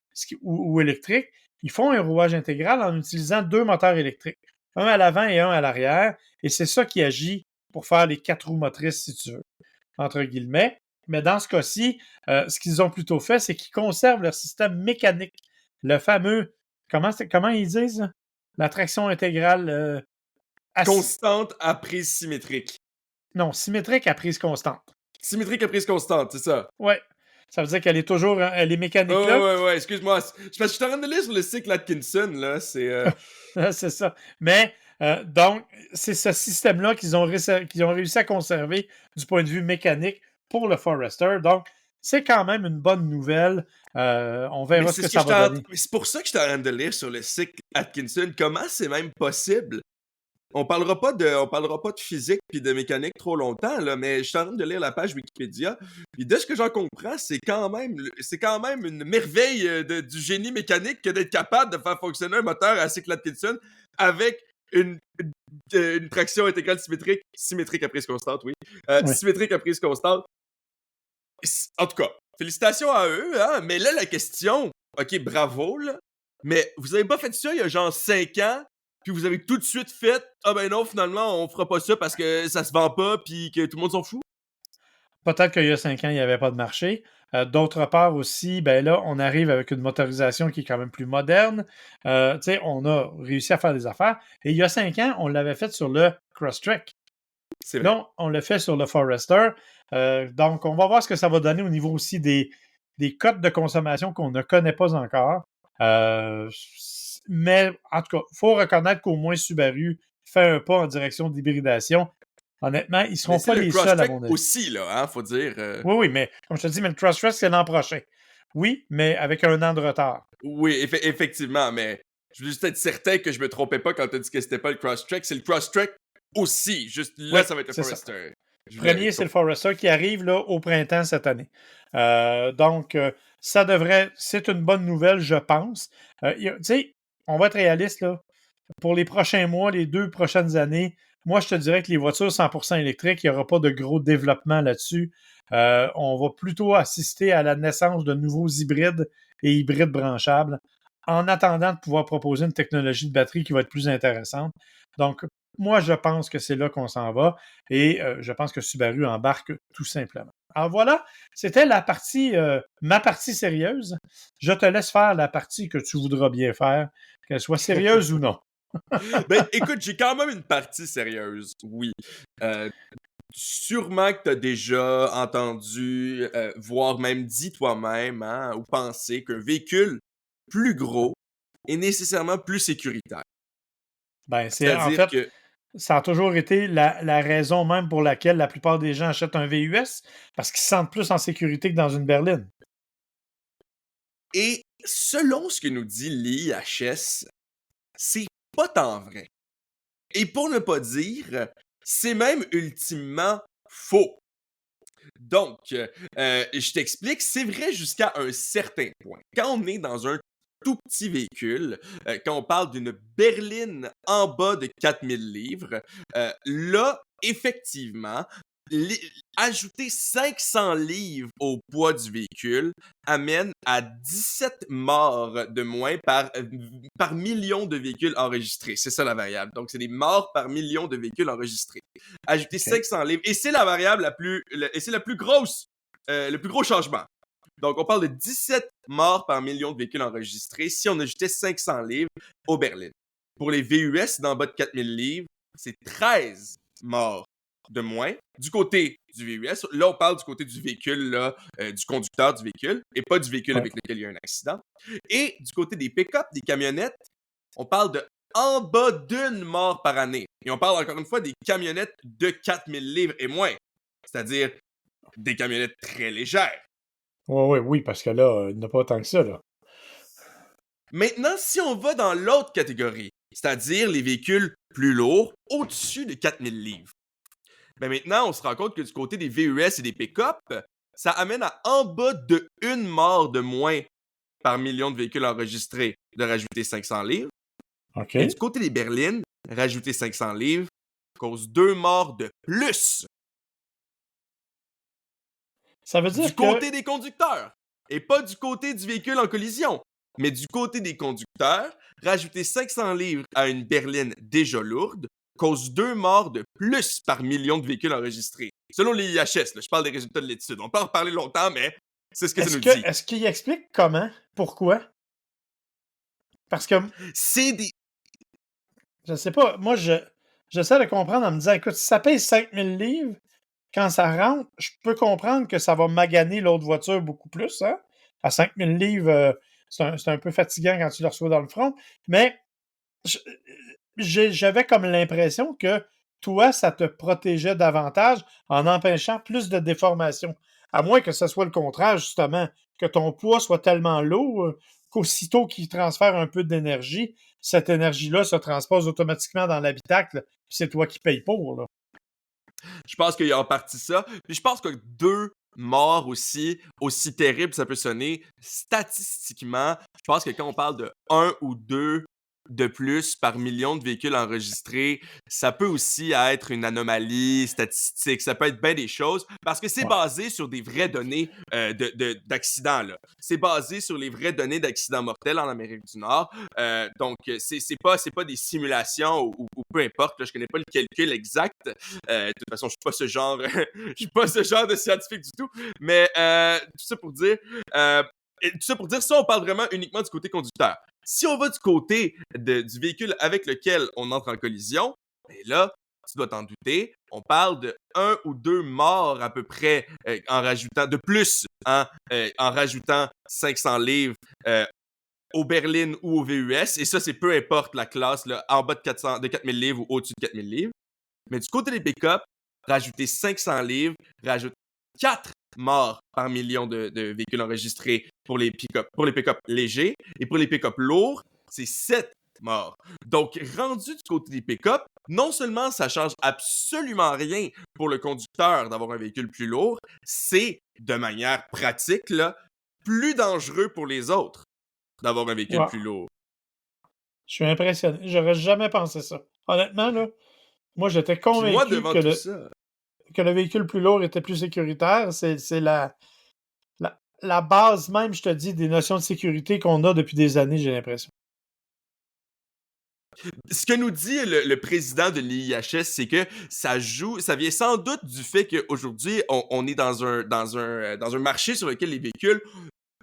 ou électriques, ils font un rouage intégral en utilisant deux moteurs électriques, un à l'avant et un à l'arrière, et c'est ça qui agit pour faire les quatre roues motrices, si tu veux, entre guillemets. Mais dans ce cas-ci, ce qu'ils ont plutôt fait, c'est qu'ils conservent leur système mécanique, le fameux, comment ils disent, là? La traction intégrale Constante à prise symétrique. non, symétrique à prise constante. Symétrique à prise constante, c'est ça. Ouais. Ça veut dire qu'elle est toujours, elle est mécanique Oh, là. ouais, excuse-moi. Parce que je suis en train de lire sur le cycle Atkinson, là. C'est. C'est ça. Mais donc, c'est ce système-là qu'ils ont réussi à conserver du point de vue mécanique pour le Forester. Donc, c'est quand même une bonne nouvelle. On Mais verra ce c'est que ce que ça va donner. c'est pour ça que je suis en train de lire sur le cycle Atkinson. Comment c'est même possible? On parlera pas de physique puis de mécanique trop longtemps, là, mais je suis en train de lire la page Wikipédia. Puis de ce que j'en comprends, c'est quand même une merveille du génie mécanique que d'être capable de faire fonctionner un moteur à cycle Atkinson avec une traction intégrale symétrique à prise constante, oui. Oui. Symétrique à prise constante. En tout cas, félicitations à eux, hein, mais là, la question, ok, bravo, là, mais vous avez pas fait ça il y a genre 5 ans, puis vous avez tout de suite fait, ah ben non, finalement, on fera pas ça parce que ça se vend pas, puis que tout le monde s'en fout? Peut-être qu'il y a 5 ans, il n'y avait pas de marché. D'autre part aussi, ben là, on arrive avec une motorisation qui est quand même plus moderne. On a réussi à faire des affaires. Et il y a 5 ans, on l'avait fait sur le Crosstrek. C'est vrai. Là, on le fait sur le Forester. Donc, on va voir ce que ça va donner au niveau aussi des cotes de consommation qu'on ne connaît pas encore. Mais en tout cas, il faut reconnaître qu'au moins Subaru fait un pas en direction d'hybridation. Honnêtement, ils ne Mais seront c'est pas le les seuls, à Crosstrek mon avis. aussi, là, hein, faut dire. Oui, oui, mais comme je te dis, mais le Crosstrek, c'est l'an prochain. Oui, mais avec un an de retard. Oui, effectivement, mais je veux juste être certain que je me trompais pas quand t'as dit que c'était pas le Crosstrek. C'est le Crosstrek aussi. Juste Oui, là, ça va être le c'est ça. Forester. Je voulais Premier, c'est le Forester qui arrive là, au printemps cette année. Donc, ça devrait. C'est une bonne nouvelle, je pense. Tu sais, on va être réaliste, là. Pour les prochains mois, les 2 prochaines années, moi, je te dirais que les voitures 100% électriques, il n'y aura pas de gros développement là-dessus. On va plutôt assister à la naissance de nouveaux hybrides et hybrides branchables en attendant de pouvoir proposer une technologie de batterie qui va être plus intéressante. Donc, moi, je pense que c'est là qu'on s'en va et je pense que Subaru embarque tout simplement. Alors voilà, c'était ma partie sérieuse. Je te laisse faire la partie que tu voudras bien faire, qu'elle soit sérieuse ou non. Ben, écoute, j'ai quand même une partie sérieuse. Oui. Euh, Sûrement que t'as déjà entendu, voire même dit toi-même, hein, ou pensé qu'un véhicule plus gros est nécessairement plus sécuritaire. Ben, en C'est-à-dire fait, que ça a toujours été la raison même pour laquelle la plupart des gens achètent un VUS, parce qu'ils se sentent plus en sécurité que dans une berline. Et selon ce que nous dit l'IHS, c'est pas tant vrai. Et pour ne pas dire, c'est même ultimement faux. Donc, je t'explique, c'est vrai jusqu'à un certain point. Quand on est dans un tout petit véhicule, quand on parle d'une berline en bas de 4000 livres, là, effectivement, li- ajouter 500 livres au poids du véhicule amène à 17 morts de moins par million de véhicules enregistrés. C'est ça la variable. Donc, c'est des morts par million de véhicules enregistrés. Ajouter OK. 500 livres. Et c'est la variable et c'est la plus grosse, le plus gros changement. Donc, on parle de 17 morts par million de véhicules enregistrés si on ajoutait 500 livres aux berlines. Pour les VUS d'en bas de 4000 livres, c'est 13 morts de moins. Du côté du VUS, là, on parle du côté du véhicule, là, du conducteur du véhicule, et pas du véhicule Ouais. avec lequel il y a un accident. Et du côté des pick-up, des camionnettes, on parle de en bas d'une mort par année. Et on parle encore une fois des camionnettes de 4000 livres et moins. C'est-à-dire des camionnettes très légères. Ouais, ouais, oui, parce que là, il n'y en a pas tant que ça, là. Maintenant, si on va dans l'autre catégorie, c'est-à-dire les véhicules plus lourds, au-dessus de 4000 livres, ben maintenant, on se rend compte que du côté des VUS et des pick-up, ça amène à en bas de une mort de moins par million de véhicules enregistrés de rajouter 500 livres. Et du OK. côté des berlines, rajouter 500 livres cause 2 morts de plus Ça veut du dire que. côté des conducteurs. Et pas du côté du véhicule en collision. Mais du côté des conducteurs, rajouter 500 livres à une berline déjà lourde cause 2 morts de plus par million de véhicules enregistrés. Selon les IHS, là, je parle des résultats de l'étude. On peut en reparler longtemps, mais c'est ce que ça nous dit. Est-ce qu'il explique comment? Pourquoi? Parce que, C'est des... je ne sais pas, moi, j'essaie de comprendre en me disant, écoute, si ça pèse 5000 livres, quand ça rentre, je peux comprendre que ça va maganer l'autre voiture beaucoup plus, hein? À 5000 livres, c'est un peu fatigant quand tu le reçois dans le front. Mais je- j'avais comme l'impression que toi, ça te protégeait davantage en empêchant plus de déformation. À moins que ce soit le contraire, justement, que ton poids soit tellement lourd qu'aussitôt qu'il transfère un peu d'énergie, cette énergie-là se transpose automatiquement dans l'habitacle, puis c'est toi qui payes pour, là. Je pense qu'il y a en partie ça. Puis je pense que 2 morts aussi terrible ça peut sonner, statistiquement, je pense que quand on parle de un ou deux de plus par million de véhicules enregistrés, ça peut aussi être une anomalie statistique. Ça peut être bien des choses parce que c'est Ouais. basé sur des vraies données d'accidents. Là. C'est basé sur les vraies données d'accidents mortels en Amérique du Nord. Donc, c'est pas des simulations ou peu importe. Là, je connais pas le calcul exact. De toute façon, je suis pas ce genre, je suis pas ce genre de scientifique du tout. Mais tout ça pour dire, ça, on parle vraiment uniquement du côté conducteur. Si on va du côté du véhicule avec lequel on entre en collision, ben là, tu dois t'en douter, on parle de 1 ou 2 morts à peu près en rajoutant, de plus, hein, en rajoutant 500 livres au berline ou au VUS. Et ça, c'est peu importe la classe, là, en bas de 4000 livres ou au-dessus de 4000 livres. Mais du côté des pick-up, rajouter 500 livres, rajoute 4 morts par million de véhicules enregistrés pour les pick-up légers. Et pour les pick-up lourds, c'est 7 morts. Donc, rendu du côté des pick-up, non seulement ça change absolument rien pour le conducteur d'avoir un véhicule plus lourd, c'est, de manière pratique, là, plus dangereux pour les autres d'avoir un véhicule Ouais. plus lourd. Je suis impressionné. J'aurais jamais pensé ça. Honnêtement, là, moi, j'étais Puis moi, convaincu devant tout ça, que le véhicule plus lourd était plus sécuritaire. C'est la base même, je te dis, des notions de sécurité qu'on a depuis des années, j'ai l'impression. ce que nous dit le président de l'IIHS, c'est que ça vient sans doute du fait qu'aujourd'hui, on est dans un marché sur lequel les véhicules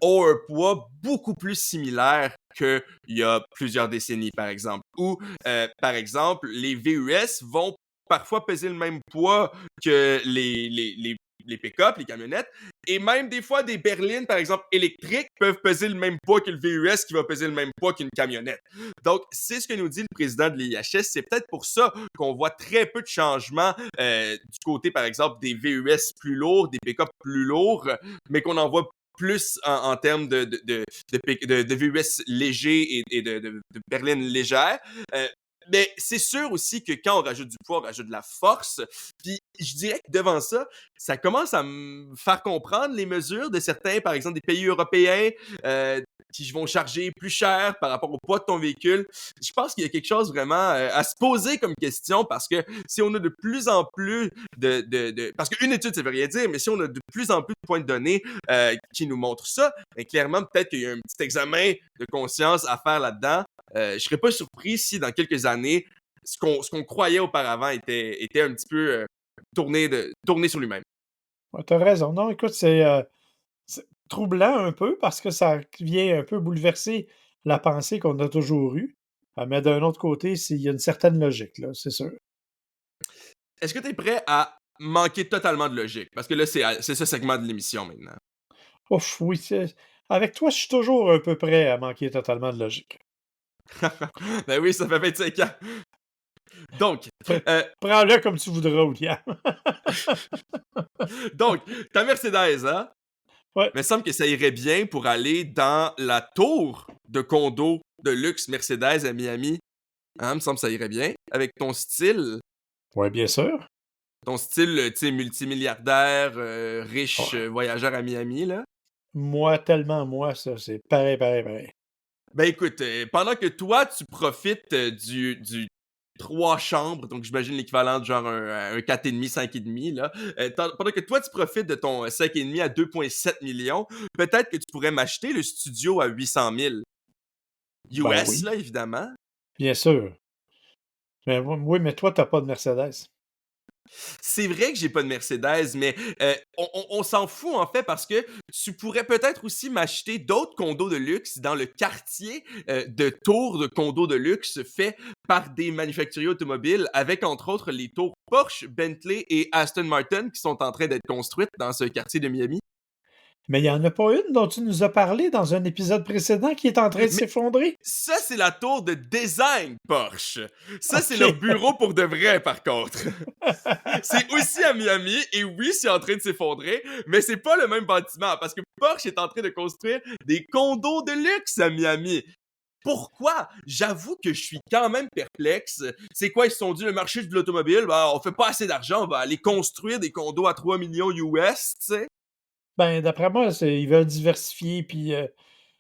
ont un poids beaucoup plus similaire qu'il y a plusieurs décennies, par exemple. Ou, par exemple, les VUS vont parfois peser le même poids que les pick-up, les camionnettes, et même des fois des berlines, par exemple, électriques, peuvent peser le même poids que le VUS qui va peser le même poids qu'une camionnette. Donc, c'est ce que nous dit le président de l'IHS. C'est peut-être pour ça qu'on voit très peu de changements du côté, par exemple, des VUS plus lourds, des pick-up plus lourds, mais qu'on en voit plus en termes de VUS légers et de berlines légères. Mais c'est sûr aussi que quand on rajoute du poids, on rajoute de la force. Puis je dirais que devant ça, ça commence à me faire comprendre les mesures de certains, par exemple, des pays européens qui vont charger plus cher par rapport au poids de ton véhicule. Je pense qu'il y a quelque chose vraiment à se poser comme question parce que si on a de plus en plus parce qu'une étude, ça veut rien dire, mais si on a de plus en plus de points de données qui nous montrent ça, ben clairement, peut-être qu'il y a un petit examen de conscience à faire là-dedans. Je serais pas surpris si dans quelques années, ce qu'on croyait auparavant était un petit peu tourné sur lui-même. Ouais, t'as raison. Non, écoute, c'est troublant un peu parce que ça vient un peu bouleverser la pensée qu'on a toujours eue. Mais d'un autre côté, il y a une certaine logique, là, c'est sûr. Est-ce que tu es prêt à manquer totalement de logique? Parce que là, c'est ce segment de l'émission maintenant. Ouf, oui, avec toi, je suis toujours un peu prêt à manquer totalement de logique. Ben oui, ça fait 25 ans. Donc, Pre- euh, Prends-le comme tu voudras, William. donc, ta Mercedes, hein? Ouais. Mais il me semble que ça irait bien pour aller dans la tour de condo de luxe Mercedes à Miami. Hein, il me semble que ça irait bien avec Ouais, bien sûr. ton style, tu sais, multimilliardaire, riche, Ouais. voyageur à Miami, là. Moi, tellement moi, ça, c'est pareil, pareil, pareil. Ben écoute, pendant que toi, tu profites du 3 chambres, donc j'imagine l'équivalent de genre un 4,5, 5,5, là. Pendant que toi, tu profites de ton 5,5 à 2,7 millions, peut-être que tu pourrais m'acheter le studio à 800 000 Ben US, oui, là, évidemment. bien sûr. Mais oui, mais toi, t'as pas de Mercedes. C'est vrai que j'ai pas de Mercedes, mais on s'en fout en fait parce que tu pourrais peut-être aussi m'acheter d'autres condos de luxe dans le quartier de tours de condos de luxe faits par des manufacturiers automobiles avec entre autres les tours Porsche, Bentley et Aston Martin qui sont en train d'être construites dans ce quartier de Miami. Mais il y en a pas une dont tu nous as parlé dans un épisode précédent qui est en train de Mais s'effondrer? ça, c'est la tour de design Porsche. Ça, c'est leur OK. bureau pour de vrai, par contre. C'est aussi à Miami, et oui, c'est en train de s'effondrer, mais c'est pas le même bâtiment, parce que Porsche est en train de construire des condos de luxe à Miami. Pourquoi? J'avoue que je suis quand même perplexe. C'est quoi, ils se sont dit, le marché de l'automobile, ben, on fait pas assez d'argent, on va aller construire des condos à 3 millions US, tu sais? Ben, d'après moi, ils veulent diversifier puis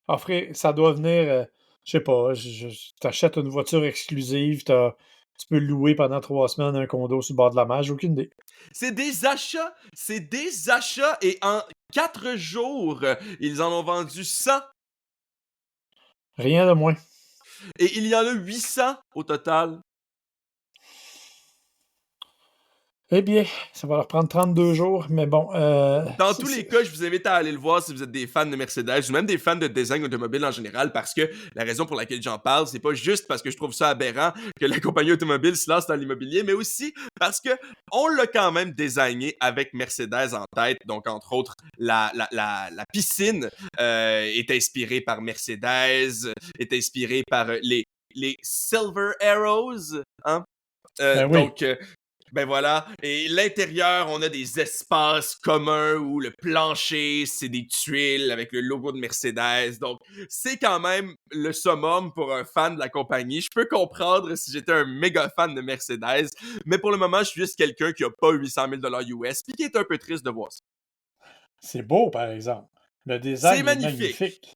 offrir ça doit venir, Je sais pas, t'achètes une voiture exclusive, tu peux louer pendant 3 semaines un condo sur le bord de la mer, j'ai aucune idée. C'est des achats, et en 4 jours, ils en ont vendu 100, Rien de moins. et il y en a 800 au total. Eh bien, ça va leur prendre 32 jours, mais bon, Dans tous les cas, je vous invite à aller le voir si vous êtes des fans de Mercedes ou même des fans de design automobile en général, parce que la raison pour laquelle j'en parle, c'est pas juste parce que je trouve ça aberrant que la compagnie automobile se lance dans l'immobilier, mais aussi parce que on l'a quand même designé avec Mercedes en tête. Donc, entre autres, la piscine est inspirée par Mercedes, est inspirée par les Silver Arrows, hein? ben oui. Donc, ben voilà. Et l'intérieur, on a des espaces communs où le plancher, c'est des tuiles avec le logo de Mercedes. Donc, c'est quand même le summum pour un fan de la compagnie. Je peux comprendre si j'étais un méga fan de Mercedes, mais pour le moment, je suis juste quelqu'un qui a pas 800 000 US puis qui est un peu triste de voir ça. C'est beau, par exemple. Le C'est design est magnifique. magnifique.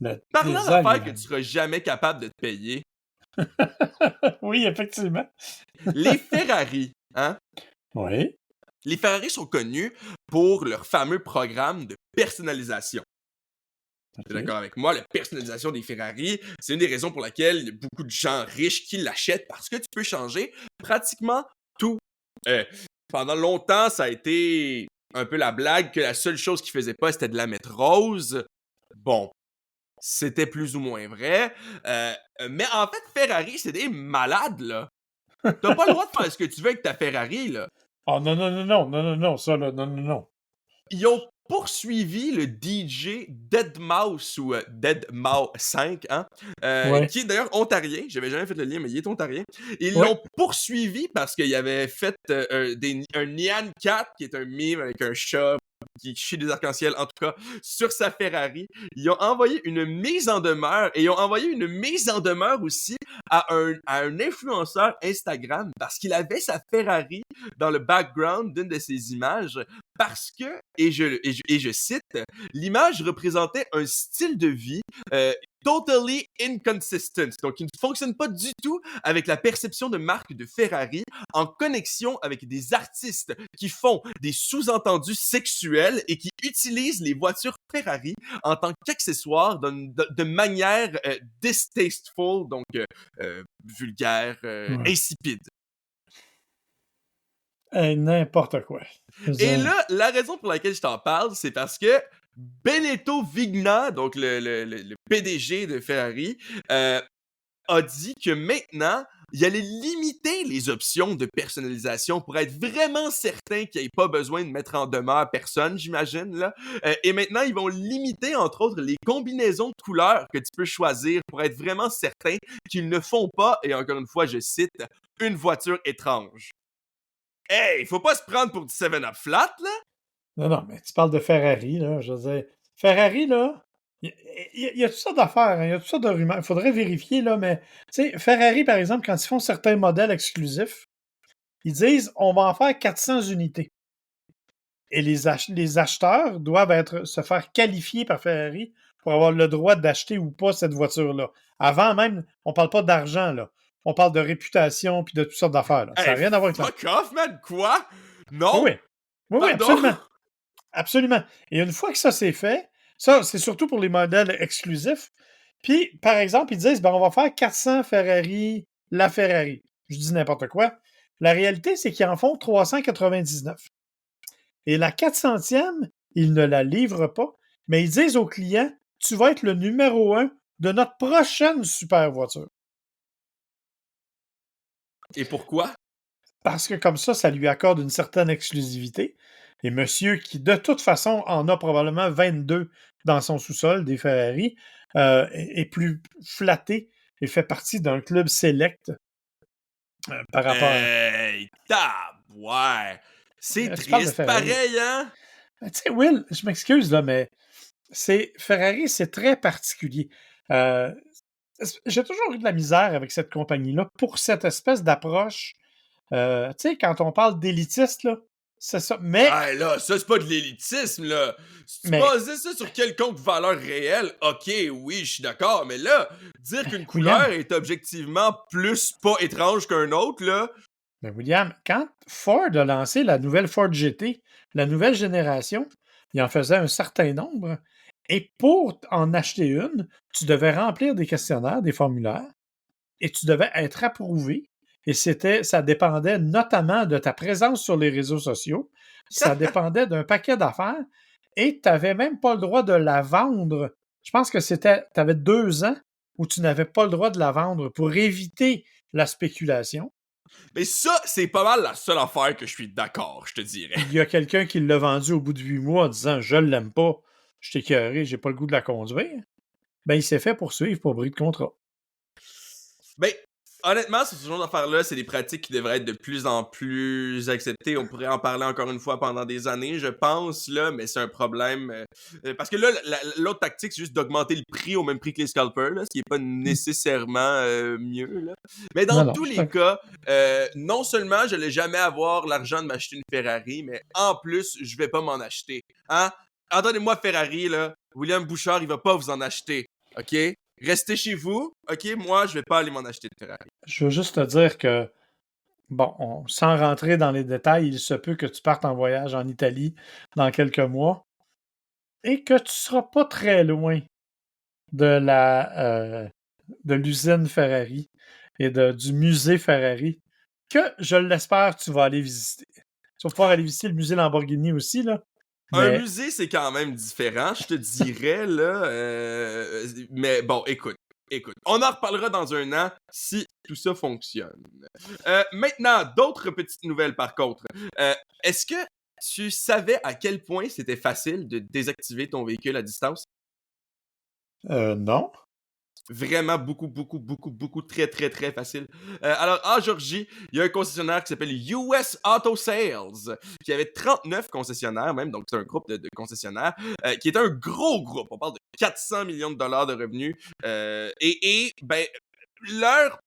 Le Parlant design est d'affaires que tu magnifique. seras jamais capable de te payer, Oui, effectivement. les Ferrari, hein? Oui. Les Ferrari sont connus pour leur fameux programme de personnalisation. Tu es OK. d'accord avec moi, la personnalisation des Ferrari, c'est une des raisons pour laquelle il y a beaucoup de gens riches qui l'achètent, parce que tu peux changer pratiquement tout. Euh, Pendant longtemps, ça a été un peu la blague que la seule chose qu'ils faisaient pas, c'était de la mettre rose. Bon, c'était plus ou moins vrai. Euh, mais en fait, Ferrari, c'est des malades, là. T'as pas le droit de faire ce que tu veux avec ta Ferrari, là. Oh non, non, non, non, non, non, non, ça, là, non, non, non. Ils ont poursuivi le DJ Deadmau5, ou Deadmau5, hein, Ouais. qui est d'ailleurs ontarien. J'avais jamais fait le lien, mais il est ontarien. Ils Oui. l'ont poursuivi parce qu'il avait fait un Nyan Cat, qui est un mime avec un chat qui chie des arcs-en-ciel, en tout cas, sur sa Ferrari. Ils ont envoyé une mise en demeure, et ils ont envoyé une mise en demeure aussi à un influenceur Instagram, parce qu'il avait sa Ferrari dans le background d'une de ses images, parce que, et je cite, l'image représentait un style de vie totally inconsistent, donc il ne fonctionne pas du tout avec la perception de marque de Ferrari, en connexion avec des artistes qui font des sous-entendus sexuels et qui utilisent les voitures Ferrari en tant qu'accessoire de manière distasteful, donc vulgaire, Ouais. insipide. N'importe quoi. Je veux Et dire, là, la raison pour laquelle je t'en parle, c'est parce que Benetto Vigna, donc le PDG de Ferrari, a dit que maintenant, il allait limiter les options de personnalisation pour être vraiment certain qu'il n'y ait pas besoin de mettre en demeure personne, j'imagine, là. Et maintenant, ils vont limiter, entre autres, les combinaisons de couleurs que tu peux choisir pour être vraiment certain qu'ils ne font pas, et encore une fois, je cite, une voiture étrange. Hey, faut pas se prendre pour du 7-Up flat, là! non, non, mais tu parles de Ferrari, là. Je veux dire, Ferrari, là, il y a toutes sortes d'affaires, hein, il y a toutes sortes de rumeurs. Il faudrait vérifier, là, mais tu sais, Ferrari, par exemple, quand ils font certains modèles exclusifs, ils disent on va en faire 400 unités. Et les acheteurs doivent se faire qualifier par Ferrari pour avoir le droit d'acheter ou pas cette voiture-là. Avant même, on parle pas d'argent, là. On parle de réputation puis de toutes sortes d'affaires, là. Ça Hey, n'a rien à voir avec la. fuck off, man! Quoi? Oui, oui. Non? Oui, oui, Pardon? absolument. Absolument. Et une fois que ça c'est fait, ça, c'est surtout pour les modèles exclusifs. Puis, par exemple, ils disent, ben, on va faire 400 Ferrari, la Ferrari. Je dis n'importe quoi. La réalité, c'est qu'ils en font 399. Et la 400e, ils ne la livrent pas, mais ils disent aux clients, tu vas être le numéro 1 de notre prochaine super voiture. Et pourquoi? Parce que comme ça lui accorde une certaine exclusivité. Et monsieur, qui de toute façon en a probablement 22 dans son sous-sol, des Ferrari, est plus flatté et fait partie d'un club select par rapport à. Hey, ouais. C'est Tu parles de triste Ferrari. pareil, hein? Tu sais, Will, je m'excuse, là, mais Ferrari, c'est très particulier. Euh, j'ai toujours eu de la misère avec cette compagnie-là pour cette espèce d'approche. Tu sais, quand on parle d'élitiste, là, C'est ça. Mais, Ah là, ça, c'est pas de l'élitisme, là. Si tu mais, basais ça sur quelconque valeur réelle, ok, oui, je suis d'accord, mais là, dire qu'une couleur William, est objectivement plus pas étrange qu'un autre, là, William, quand Ford a lancé la nouvelle Ford GT, la nouvelle génération, il en faisait un certain nombre. Et pour en acheter une, tu devais remplir des questionnaires, des formulaires, et tu devais être approuvé. Et ça dépendait notamment de ta présence sur les réseaux sociaux. Ça dépendait d'un paquet d'affaires. Et tu n'avais même pas le droit de la vendre. Je pense que tu avais 2 ans où tu n'avais pas le droit de la vendre pour éviter la spéculation. mais ça, c'est pas mal la seule affaire que je suis d'accord, je te dirais. Puis il y a quelqu'un qui l'a vendue au bout de 8 mois en disant je l'aime pas, je t'ai écœuré, j'ai pas le goût de la conduire. Ben, il s'est fait poursuivre pour bris de contrat. Ben, honnêtement, ce genre d'affaires-là, c'est des pratiques qui devraient être de plus en plus acceptées. On pourrait en parler encore une fois pendant des années, je pense, là, mais c'est un problème. Parce que là, l'autre tactique, c'est juste d'augmenter le prix au même prix que les scalpers, là, ce qui est pas nécessairement mieux, là. Mais dans Non, non, tous je suis les d'accord. cas, non seulement je n'allais jamais avoir l'argent de m'acheter une Ferrari, mais en plus, je vais pas m'en acheter. Hein? Entendez-moi, Ferrari, là. William Bouchard, il va pas vous en acheter. OK? Restez chez vous, ok? Moi, je vais pas aller m'en acheter de Ferrari. Je veux juste te dire que, bon, sans rentrer dans les détails, il se peut que tu partes en voyage en Italie dans quelques mois et que tu ne seras pas très loin de de l'usine Ferrari et du musée Ferrari, que, je l'espère, tu vas aller visiter. Tu vas pouvoir aller visiter le musée Lamborghini aussi, là. Un Mais musée, c'est quand même différent, je te dirais, là. Mais bon, écoute. On en reparlera dans un an si tout ça fonctionne. Maintenant, d'autres petites nouvelles par contre. Est-ce que tu savais à quel point c'était facile de désactiver ton véhicule à distance? non. Vraiment beaucoup, très, très, très facile. Alors, en Georgie, il y a un concessionnaire qui s'appelle US Auto Sales, qui avait 39 concessionnaires même, donc c'est un groupe de concessionnaires, qui est un gros groupe. On parle de 400 millions de dollars de revenus. Ben, leur,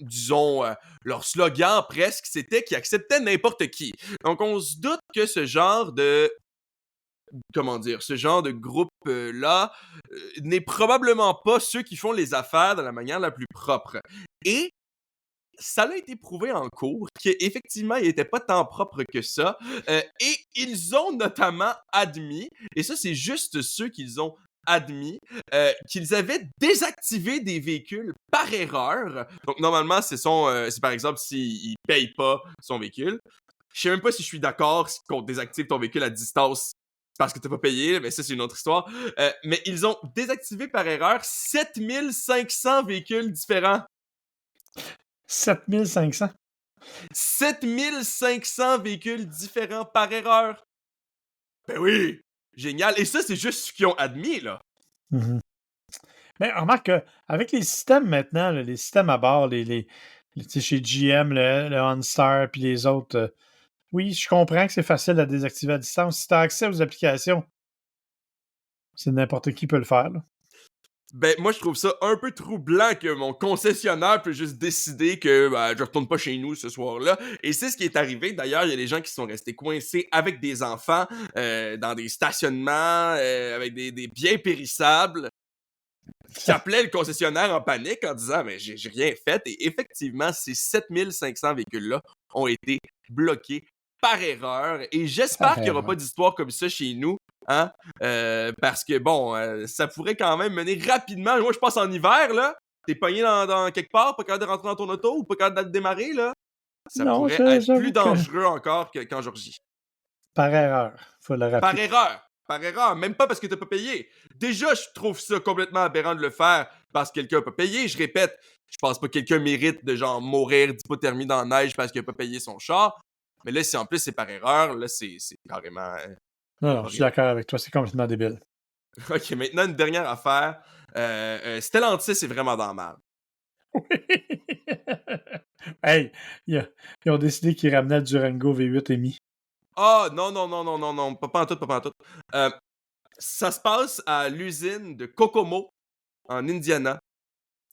disons, leur slogan presque, c'était qu'ils acceptaient n'importe qui. Donc, on se doute que ce genre de comment dire, ce genre de groupe-là n'est probablement pas ceux qui font les affaires de la manière la plus propre. Et ça a été prouvé en cours qu'effectivement, il n'était pas tant propre que ça. Et ils ont notamment admis, et ça, c'est juste ceux qu'ils ont admis, qu'ils avaient désactivé des véhicules par erreur. Donc, normalement, c'est par exemple s'il ne paye pas son véhicule. Je sais même pas si je suis d'accord qu'on désactive ton véhicule à distance parce que t'as pas payé, mais ça, c'est une autre histoire. Mais ils ont désactivé par erreur 7500 véhicules différents. 7500. 7500 véhicules différents par erreur. Ben oui! Génial. Et ça, c'est juste ce qu'ils ont admis, là. Mhm. Mais remarque qu'avec les systèmes maintenant, là, les systèmes à bord, tu sais, chez GM, le OnStar puis les autres, oui, je comprends que c'est facile à désactiver à distance. Si tu as accès aux applications, c'est n'importe qui peut le faire, là. Ben, moi, je trouve ça un peu troublant que mon concessionnaire peut juste décider que je retourne pas chez nous ce soir-là. Et c'est ce qui est arrivé. D'ailleurs, il y a des gens qui sont restés coincés avec des enfants dans des stationnements avec des biens périssables qui appelaient le concessionnaire en panique en disant mais j'ai rien fait. Et effectivement, ces 7500 véhicules-là ont été bloqués par erreur. Et j'espère qu'il n'y aura pas d'histoire comme ça chez nous. Hein? Parce que bon, ça pourrait quand même mener rapidement. Moi, je passe en hiver, là. T'es pogné dans quelque part, pas capable de rentrer dans ton auto ou pas capable de démarrer, là. Ça Non, pourrait être plus j'avoue que dangereux encore qu'en Georgie. par erreur, faut le Par rappeler. erreur. Par erreur. Même pas parce que t'as pas payé. Déjà, je trouve ça complètement aberrant de le faire parce que quelqu'un a pas payé. Je répète, je pense pas que quelqu'un mérite de genre mourir d'hypothermie dans la neige parce qu'il a pas payé son char. Mais là, si en plus c'est par erreur, là, c'est carrément Non, non, je suis horrible. d'accord avec toi, c'est complètement débile. Ok, maintenant une dernière affaire. Stellantis est vraiment dans la merde. Hey, ils ont décidé qu'ils ramenaient le Durango V8 EMI. Ah, non, pas en tout, pas en tout. Ça se passe à l'usine de Kokomo, en Indiana.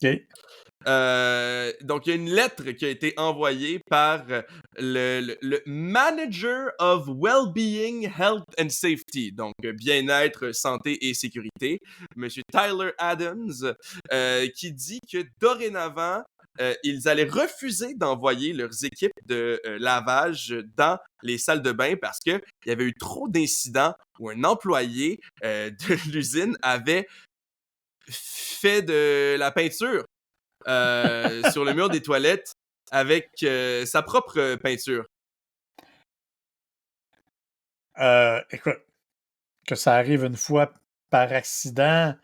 OK. Donc, il y a une lettre qui a été envoyée par le Manager of Wellbeing, Health and Safety, donc bien-être, santé et sécurité, Monsieur Tyler Adams, qui dit que dorénavant, ils allaient refuser d'envoyer leurs équipes de lavage dans les salles de bain parce qu'il y avait eu trop d'incidents où un employé de l'usine avait fait de la peinture sur le mur des toilettes avec sa propre peinture. Écoute, que ça arrive une fois par accident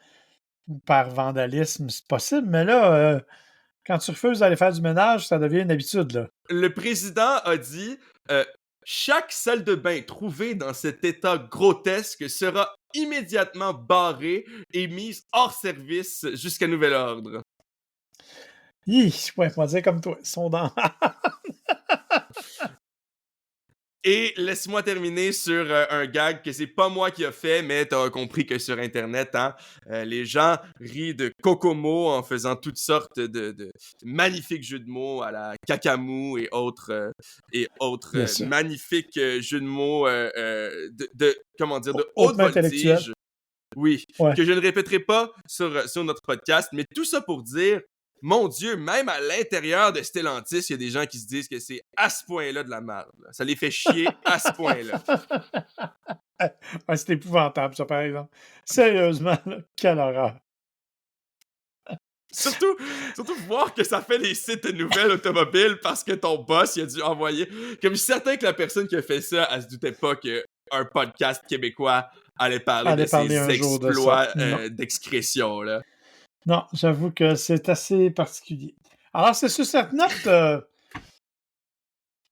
ou par vandalisme, c'est possible, mais là, quand tu refuses d'aller faire du ménage, ça devient une habitude, là. Le président a dit chaque salle de bain trouvée dans cet état grotesque sera immédiatement barrée et mise hors service jusqu'à nouvel ordre. Ouais, on va dire comme toi, ils sont dans... Et laisse-moi terminer sur un gag que c'est pas moi qui a fait, mais t'as compris que sur Internet, hein, les gens rient de Kokomo en faisant toutes sortes de magnifiques jeux de mots à la Kakamou et autres magnifiques jeux de mots comment dire, de haute voltige. Oui, ouais. que je ne répéterai pas sur notre podcast, mais tout ça pour dire, mon Dieu, même à l'intérieur de Stellantis, il y a des gens qui se disent que c'est à ce point-là de la merde. Là. Ça les fait chier à ce point-là. Ouais, c'est épouvantable, ça, par exemple. Sérieusement, là, quelle horreur. Surtout voir que ça fait des sites de nouvelles automobiles parce que ton boss, il a dû envoyer... Comme je suis certain que la personne qui a fait ça, elle se doutait pas qu'un podcast québécois allait parler de ses exploits d'excrétion, là. Non, j'avoue que c'est assez particulier. Alors, c'est sur cette note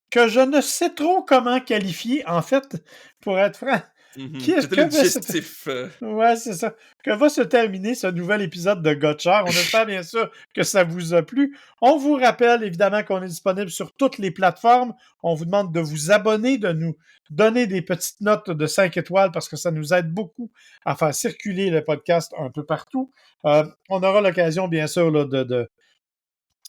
que je ne sais trop comment qualifier, en fait, pour être franc. C'était le digestif. Ouais, c'est ça. Que va se terminer ce nouvel épisode de Gotchard. On espère bien sûr que ça vous a plu. On vous rappelle évidemment qu'on est disponible sur toutes les plateformes. On vous demande de vous abonner, de nous donner des petites notes de 5 étoiles parce que ça nous aide beaucoup à faire circuler le podcast un peu partout. On aura l'occasion, bien sûr, là,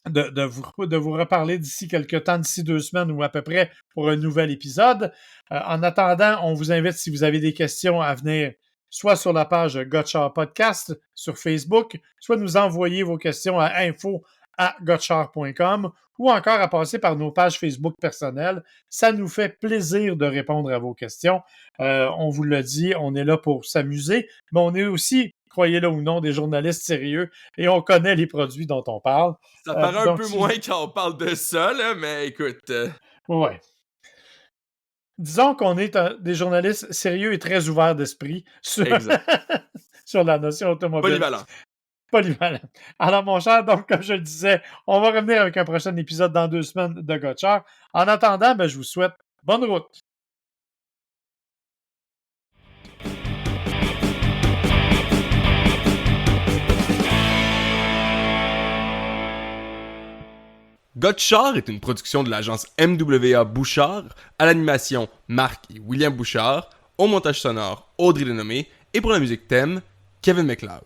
de vous reparler d'ici quelques temps, d'ici 2 semaines ou à peu près pour un nouvel épisode. En attendant, on vous invite, si vous avez des questions, à venir soit sur la page Gotchard Podcast sur Facebook, soit nous envoyer vos questions à info@gotchard.com ou encore à passer par nos pages Facebook personnelles. Ça nous fait plaisir de répondre à vos questions. On vous l'a dit, on est là pour s'amuser, mais on est aussi, croyez-le ou non, des journalistes sérieux et on connaît les produits dont on parle. Ça paraît un peu moins quand on parle de ça, là, mais écoute... Ouais. Disons qu'on est des journalistes sérieux et très ouverts d'esprit sur, sur la notion automobile. Polyvalent. Alors, mon cher, donc, comme je le disais, on va revenir avec un prochain épisode dans 2 semaines de Gotchard. En attendant, je vous souhaite bonne route. Gotchard est une production de l'agence MWA Bouchard, à l'animation Marc et William Bouchard, au montage sonore Audrey Denomé et pour la musique thème Kevin MacLeod.